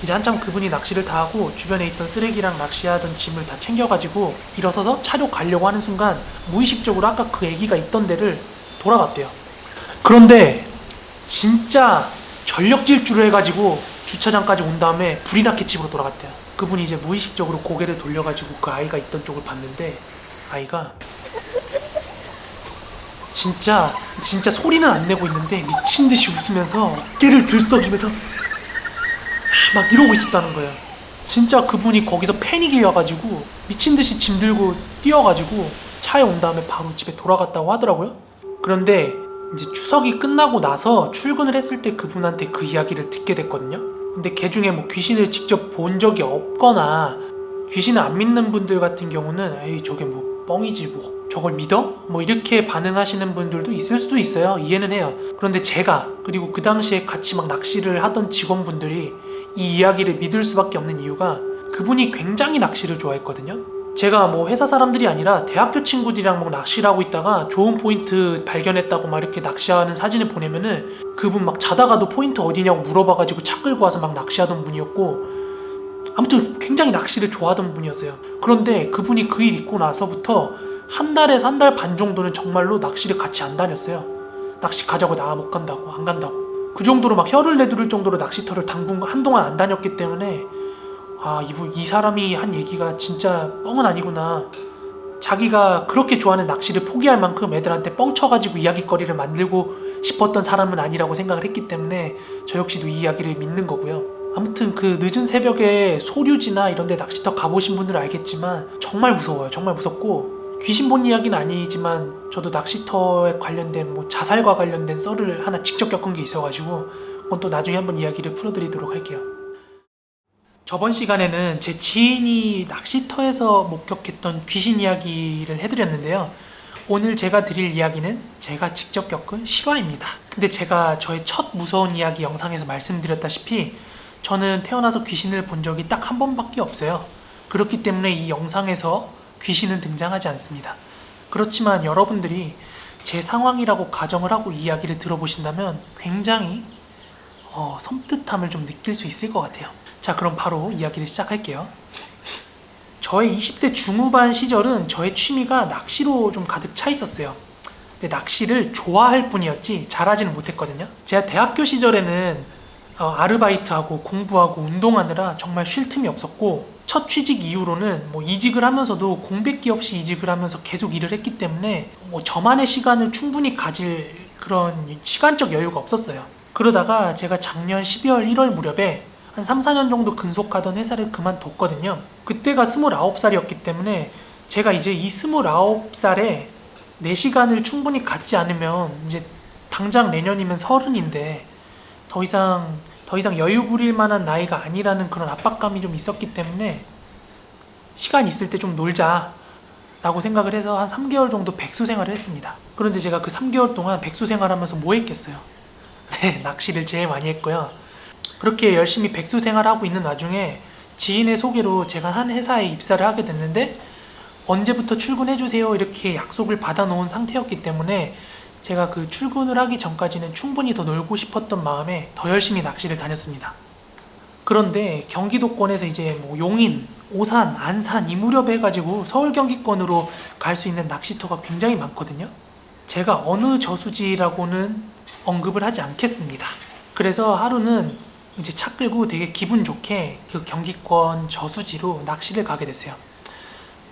이제 한참 그분이 낚시를 다 하고 주변에 있던 쓰레기랑 낚시하던 짐을 다 챙겨가지고 일어서서 차로 가려고 하는 순간 무의식적으로 아까 그 애기가 있던 데를 돌아갔대요. 그런데 진짜 전력 질주를 해가지고 주차장까지 온 다음에 불이 나게 집으로 돌아갔대요. 그분이 이제 무의식적으로 고개를 돌려가지고 그 아이가 있던 쪽을 봤는데 아이가 진짜 소리는 안 내고 있는데 미친 듯이 웃으면서 어깨를 들썩이면서 막 이러고 있었다는 거예요. 진짜 그분이 거기서 패닉이 와가지고 미친 듯이 짐 들고 뛰어가지고 차에 온 다음에 바로 집에 돌아갔다고 하더라고요. 그런데 이제 추석이 끝나고 나서 출근을 했을 때 그분한테 그 이야기를 듣게 됐거든요. 근데 걔 중에 뭐 귀신을 직접 본 적이 없거나 귀신을 안 믿는 분들 같은 경우는 에이 저게 뭐 뻥이지 뭐 저걸 믿어? 뭐 이렇게 반응하시는 분들도 있을 수도 있어요. 이해는 해요. 그런데 제가 그리고 그 당시에 같이 막 낚시를 하던 직원분들이 이 이야기를 믿을 수밖에 없는 이유가 그분이 굉장히 낚시를 좋아했거든요. 제가 뭐 회사 사람들이 아니라 대학교 친구들이랑 막 낚시를 하고 있다가 좋은 포인트 발견했다고 막 이렇게 낚시하는 사진을 보내면은 그분 막 자다가도 포인트 어디냐고 물어봐가지고 차 끌고 와서 막 낚시하던 분이었고 아무튼 굉장히 낚시를 좋아하던 분이었어요. 그런데 그분이 그 일 있고 나서부터 한 달에서 한 달 반 정도는 정말로 낚시를 같이 안 다녔어요. 낚시 가자고 나 못 간다고 안 간다고 그 정도로 막 혀를 내두를 정도로 낚시터를 당분간 한동안 안 다녔기 때문에 아 이 사람이 한 얘기가 진짜 뻥은 아니구나. 자기가 그렇게 좋아하는 낚시를 포기할 만큼 애들한테 뻥쳐가지고 이야기거리를 만들고 싶었던 사람은 아니라고 생각을 했기 때문에 저 역시도 이 이야기를 믿는 거고요. 아무튼 그 늦은 새벽에 소류지나 이런 데 낚시터 가보신 분들은 알겠지만 정말 무서워요. 정말 무섭고 귀신 본 이야기는 아니지만 저도 낚시터에 관련된 뭐 자살과 관련된 썰을 하나 직접 겪은 게 있어가지고 그건 또 나중에 한번 이야기를 풀어드리도록 할게요. 저번 시간에는 제 지인이 낚시터에서 목격했던 귀신 이야기를 해드렸는데요. 오늘 제가 드릴 이야기는 제가 직접 겪은 실화입니다. 근데 제가 저의 첫 무서운 이야기 영상에서 말씀드렸다시피 저는 태어나서 귀신을 본 적이 딱 한 번밖에 없어요. 그렇기 때문에 이 영상에서 귀신은 등장하지 않습니다. 그렇지만 여러분들이 제 상황이라고 가정을 하고 이 이야기를 들어보신다면 굉장히 섬뜩함을 좀 느낄 수 있을 것 같아요. 자, 그럼 바로 이야기를 시작할게요. 저의 20대 중후반 시절은 저의 취미가 낚시로 좀 가득 차 있었어요. 근데 낚시를 좋아할 뿐이었지 잘하지는 못했거든요. 제가 대학교 시절에는 아르바이트하고 공부하고 운동하느라 정말 쉴 틈이 없었고 첫 취직 이후로는 뭐 이직을 하면서도 공백기 없이 이직을 하면서 계속 일을 했기 때문에 뭐 저만의 시간을 충분히 가질 그런 시간적 여유가 없었어요. 그러다가 제가 작년 12월 1월 무렵에 한 3, 4년 정도 근속하던 회사를 그만뒀거든요. 그때가 29살이었기 때문에 제가 이제 이 29살에 내 시간을 충분히 갖지 않으면 이제 당장 내년이면 30인데 더 이상 여유 부릴 만한 나이가 아니라는 그런 압박감이 좀 있었기 때문에 시간 있을 때 좀 놀자 라고 생각을 해서 한 3개월 정도 백수 생활을 했습니다. 그런데 제가 그 3개월 동안 백수 생활하면서 뭐 했겠어요? 네, 낚시를 제일 많이 했고요. 그렇게 열심히 백수 생활하고 있는 와중에 지인의 소개로 제가 한 회사에 입사를 하게 됐는데 언제부터 출근해주세요 이렇게 약속을 받아놓은 상태였기 때문에 제가 그 출근을 하기 전까지는 충분히 더 놀고 싶었던 마음에 더 열심히 낚시를 다녔습니다. 그런데 경기도권에서 이제 뭐 용인, 오산, 안산 이 무렵에 해가지고 서울 경기권으로 갈 수 있는 낚시터가 굉장히 많거든요. 제가 어느 저수지라고는 언급을 하지 않겠습니다. 그래서 하루는 이제 차 끌고 되게 기분 좋게 그 경기권 저수지로 낚시를 가게 됐어요.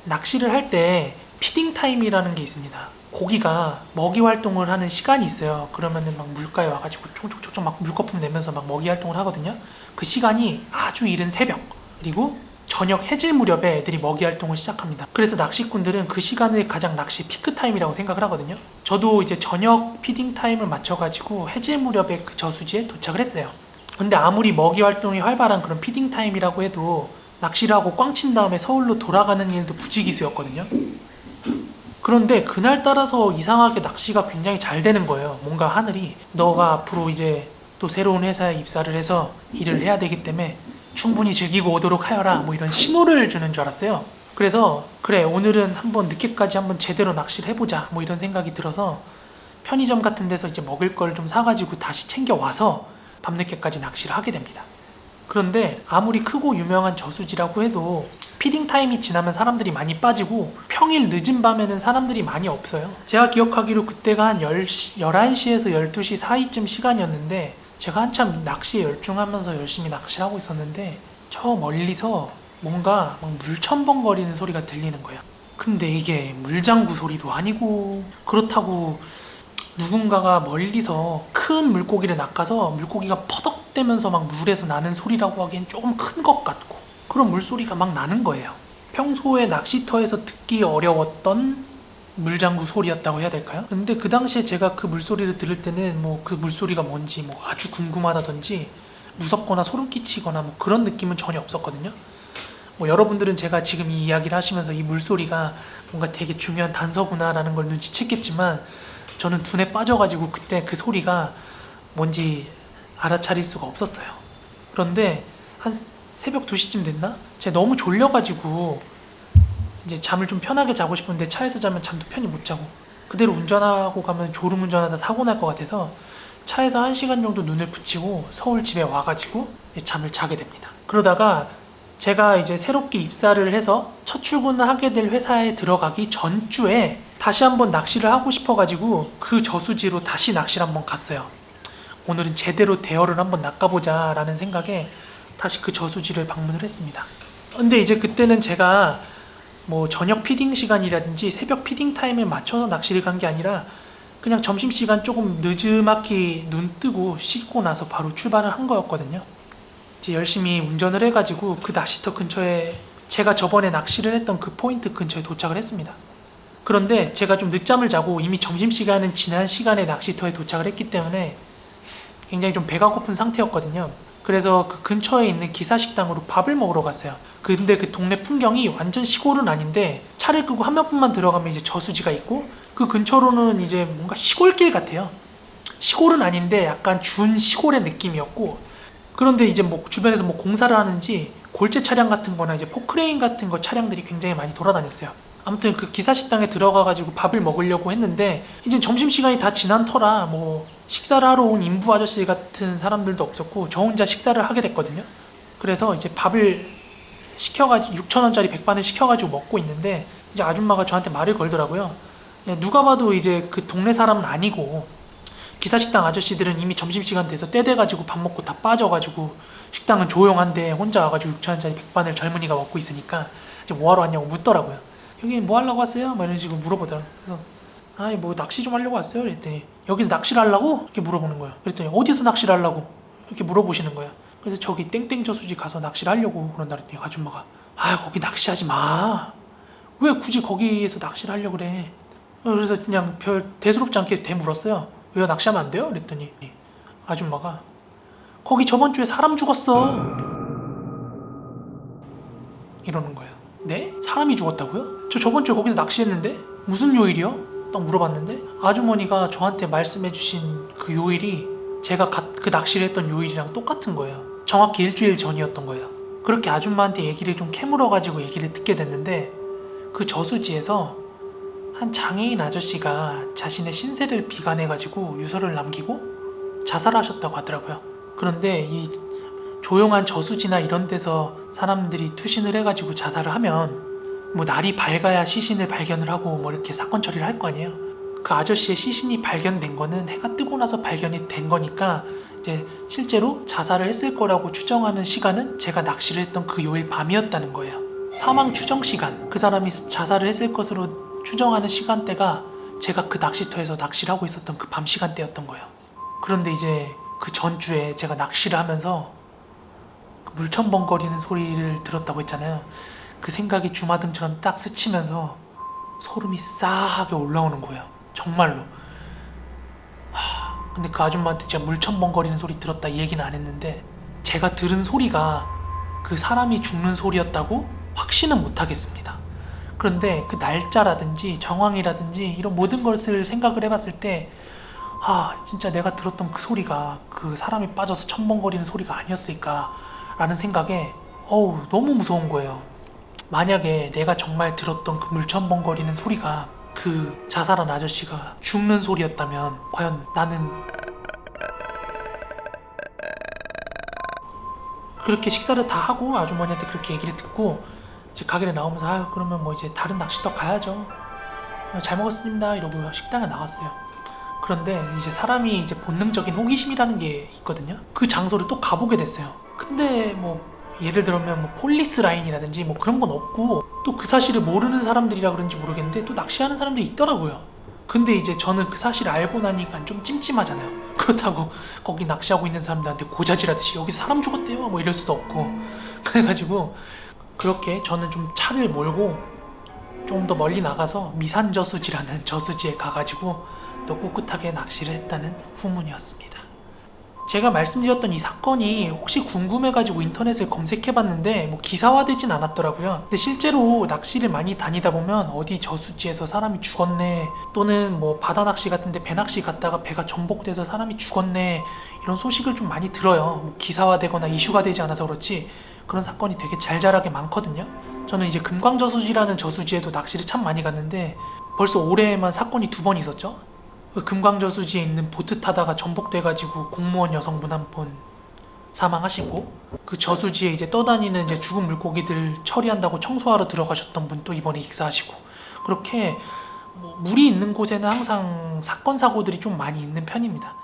낚시를 할 때 피딩 타임이라는 게 있습니다. 고기가 먹이 활동을 하는 시간이 있어요. 그러면은 막 물가에 와가지고 촉촉촉촉 막 물거품 내면서 막 먹이 활동을 하거든요. 그 시간이 아주 이른 새벽 그리고 저녁 해질 무렵에 애들이 먹이 활동을 시작합니다. 그래서 낚시꾼들은 그 시간을 가장 낚시 피크 타임이라고 생각을 하거든요. 저도 이제 저녁 피딩 타임을 맞춰가지고 해질 무렵에 그 저수지에 도착을 했어요. 근데 아무리 먹이 활동이 활발한 그런 피딩 타임이라고 해도 낚시를 하고 꽝 친 다음에 서울로 돌아가는 일도 부지기수였거든요. 그런데 그날 따라서 이상하게 낚시가 굉장히 잘 되는 거예요. 뭔가 하늘이 너가 앞으로 이제 또 새로운 회사에 입사를 해서 일을 해야 되기 때문에 충분히 즐기고 오도록 하여라, 뭐 이런 신호를 주는 줄 알았어요. 그래서 그래, 오늘은 한번 늦게까지 한번 제대로 낚시를 해보자, 뭐 이런 생각이 들어서 편의점 같은 데서 이제 먹을 걸 좀 사가지고 다시 챙겨와서 밤늦게까지 낚시를 하게 됩니다. 그런데 아무리 크고 유명한 저수지라고 해도 피딩 타임이 지나면 사람들이 많이 빠지고 평일 늦은 밤에는 사람들이 많이 없어요. 제가 기억하기로 그때가 한 11시에서 12시 사이쯤 시간이었는데 제가 한참 낚시에 열중하면서 열심히 낚시를 하고 있었는데 저 멀리서 뭔가 막 물첨벙거리는 소리가 들리는 거야. 근데 이게 물장구 소리도 아니고, 그렇다고 누군가가 멀리서 큰 물고기를 낚아서 물고기가 퍼덕대면서 막 물에서 나는 소리라고 하기엔 조금 큰 것 같고, 그런 물소리가 막 나는 거예요. 평소에 낚시터에서 듣기 어려웠던 물장구 소리였다고 해야 될까요? 근데 그 당시에 제가 그 물소리를 들을 때는 뭐 그 물소리가 뭔지 뭐 아주 궁금하다든지 무섭거나 소름 끼치거나 뭐 그런 느낌은 전혀 없었거든요. 뭐 여러분들은 제가 지금 이 이야기를 하시면서 이 물소리가 뭔가 되게 중요한 단서구나라는 걸 눈치챘겠지만 저는 둔에 빠져가지고 그때 그 소리가 뭔지 알아차릴 수가 없었어요. 그런데 한 새벽 2시쯤 됐나? 제가 너무 졸려가지고 이제 잠을 좀 편하게 자고 싶은데 차에서 자면 잠도 편히 못 자고 그대로 운전하고 가면 졸음운전하다 사고 날 것 같아서 차에서 1시간 정도 눈을 붙이고 서울 집에 와가지고 잠을 자게 됩니다. 그러다가 제가 이제 새롭게 입사를 해서 첫 출근을 하게 될 회사에 들어가기 전주에 다시 한번 낚시를 하고 싶어가지고 그 저수지로 다시 낚시를 한번 갔어요. 오늘은 제대로 대어를 한번 낚아보자 라는 생각에 다시 그 저수지를 방문을 했습니다. 근데 이제 그때는 제가 뭐 저녁 피딩 시간이라든지 새벽 피딩 타임에 맞춰서 낚시를 간 게 아니라 그냥 점심시간 조금 늦지막히 눈 뜨고 씻고 나서 바로 출발을 한 거였거든요. 이제 열심히 운전을 해가지고 그 낚시터 근처에 제가 저번에 낚시를 했던 그 포인트 근처에 도착을 했습니다. 그런데 제가 좀 늦잠을 자고 이미 점심시간은 지난 시간에 낚시터에 도착을 했기 때문에 굉장히 좀 배가 고픈 상태였거든요. 그래서 그 근처에 있는 기사식당으로 밥을 먹으러 갔어요. 근데 그 동네 풍경이 완전 시골은 아닌데 차를 끄고 한 몇 분만 들어가면 이제 저수지가 있고 그 근처로는 이제 뭔가 시골길 같아요. 시골은 아닌데 약간 준 시골의 느낌이었고, 그런데 이제 뭐 주변에서 뭐 공사를 하는지 골재 차량 같은 거나 이제 포크레인 같은 거 차량들이 굉장히 많이 돌아다녔어요. 아무튼 그 기사식당에 들어가가지고 밥을 먹으려고 했는데 이제 점심시간이 다 지난 터라 뭐 식사를 하러 온 인부 아저씨 같은 사람들도 없었고 저 혼자 식사를 하게 됐거든요. 그래서 이제 밥을 시켜가지고 6,000원짜리 백반을 시켜가지고 먹고 있는데 이제 아줌마가 저한테 말을 걸더라고요. 누가 봐도 이제 그 동네 사람은 아니고 기사식당 아저씨들은 이미 점심시간 돼서 때 돼가지고 밥 먹고 다 빠져가지고 식당은 조용한데 혼자 와가지고 6,000원짜리 백반을 젊은이가 먹고 있으니까 이제 뭐하러 왔냐고 묻더라고요. 여기 뭐 하려고 왔어요? 막 이런 식으로 물어보더라고요. 그래서 아이 뭐 낚시 좀 하려고 왔어요. 그랬더니 여기서 낚시를 하려고? 이렇게 물어보는 거예요. 그랬더니 어디서 낚시를 하려고? 이렇게 물어보시는 거예요. 그래서 저기 땡땡 저수지 가서 낚시를 하려고 그런다 그랬더니 아줌마가 아 거기 낚시하지 마. 왜 굳이 거기에서 낚시를 하려고 그래? 그래서 그냥 별 대수롭지 않게 대물었어요. 왜요? 낚시하면 안 돼요? 그랬더니 아줌마가 거기 저번 주에 사람 죽었어 이러는 거예요. 네? 사람이 죽었다고요? 저 저번 주에 거기서 낚시했는데? 무슨 요일이요? 딱 물어봤는데 아주머니가 저한테 말씀해주신 그 요일이 제가 그 낚시를 했던 요일이랑 똑같은 거예요. 정확히 일주일 전이었던 거예요. 그렇게 아줌마한테 얘기를 좀 캐물어가지고 얘기를 듣게 됐는데 그 저수지에서 한 장애인 아저씨가 자신의 신세를 비관해가지고 유서를 남기고 자살하셨다고 하더라고요. 그런데 이 조용한 저수지나 이런 데서 사람들이 투신을 해가지고 자살을 하면 뭐 날이 밝아야 시신을 발견을 하고 뭐 이렇게 사건 처리를 할 거 아니에요. 그 아저씨의 시신이 발견된 거는 해가 뜨고 나서 발견이 된 거니까 이제 실제로 자살을 했을 거라고 추정하는 시간은 제가 낚시를 했던 그 요일 밤이었다는 거예요. 사망 추정 시간, 그 사람이 자살을 했을 것으로 추정하는 시간대가 제가 그 낚시터에서 낚시를 하고 있었던 그 밤 시간대였던 거예요. 그런데 이제 그 전주에 제가 낚시를 하면서 그 물첨벙거리는 소리를 들었다고 했잖아요. 그 생각이 주마등처럼 딱 스치면서 소름이 싸하게 올라오는 거예요. 정말로. 근데 그 아줌마한테 제가 물첨벙거리는 소리 들었다 이 얘기는 안 했는데 제가 들은 소리가 그 사람이 죽는 소리였다고 확신은 못하겠습니다. 그런데 그 날짜라든지 정황이라든지 이런 모든 것을 생각을 해봤을 때 진짜 내가 들었던 그 소리가 그 사람이 빠져서 첨벙거리는 소리가 아니었을까 라는 생각에 너무 무서운 거예요. 만약에 내가 정말 들었던 그 물첨벙거리는 소리가 그 자살한 아저씨가 죽는 소리였다면 과연 나는 그렇게 식사를 다 하고 아주머니한테 그렇게 얘기를 듣고 이제 가게를 나오면서 그러면 뭐 이제 다른 낚시터 가야죠. 잘 먹었습니다 이러고 식당에 나갔어요. 그런데 이제 사람이 이제 본능적인 호기심이라는 게 있거든요. 그 장소를 또 가보게 됐어요. 근데 뭐 예를 들면 뭐 폴리스 라인이라든지 뭐 그런 건 없고 또 그 사실을 모르는 사람들이라 그런지 모르겠는데 또 낚시하는 사람들이 있더라고요. 근데 이제 저는 그 사실을 알고 나니까 좀 찜찜하잖아요. 그렇다고 거기 낚시하고 있는 사람들한테 고자질하듯이 여기서 사람 죽었대요 뭐 이럴 수도 없고 그래가지고 그렇게 저는 좀 차를 몰고 좀 더 멀리 나가서 미산저수지라는 저수지에 가가지고 또 꿋꿋하게 낚시를 했다는 후문이었습니다. 제가 말씀드렸던 이 사건이 혹시 궁금해가지고 인터넷을 검색해봤는데 뭐 기사화되진 않았더라고요. 근데 실제로 낚시를 많이 다니다 보면 어디 저수지에서 사람이 죽었네, 또는 뭐 바다 낚시 같은데 배 낚시 갔다가 배가 전복돼서 사람이 죽었네, 이런 소식을 좀 많이 들어요. 뭐 기사화되거나 이슈가 되지 않아서 그렇지 그런 사건이 되게 잘잘하게 많거든요. 저는 이제 금광저수지라는 저수지에도 낚시를 참 많이 갔는데 벌써 올해에만 사건이 2번 있었죠. 그 금광저수지에 있는 보트 타다가 전복돼가지고 공무원 여성분 한 분 사망하시고, 그 저수지에 이제 떠다니는 이제 죽은 물고기들 처리한다고 청소하러 들어가셨던 분 또 이번에 익사하시고, 그렇게 뭐 물이 있는 곳에는 항상 사건 사고들이 좀 많이 있는 편입니다.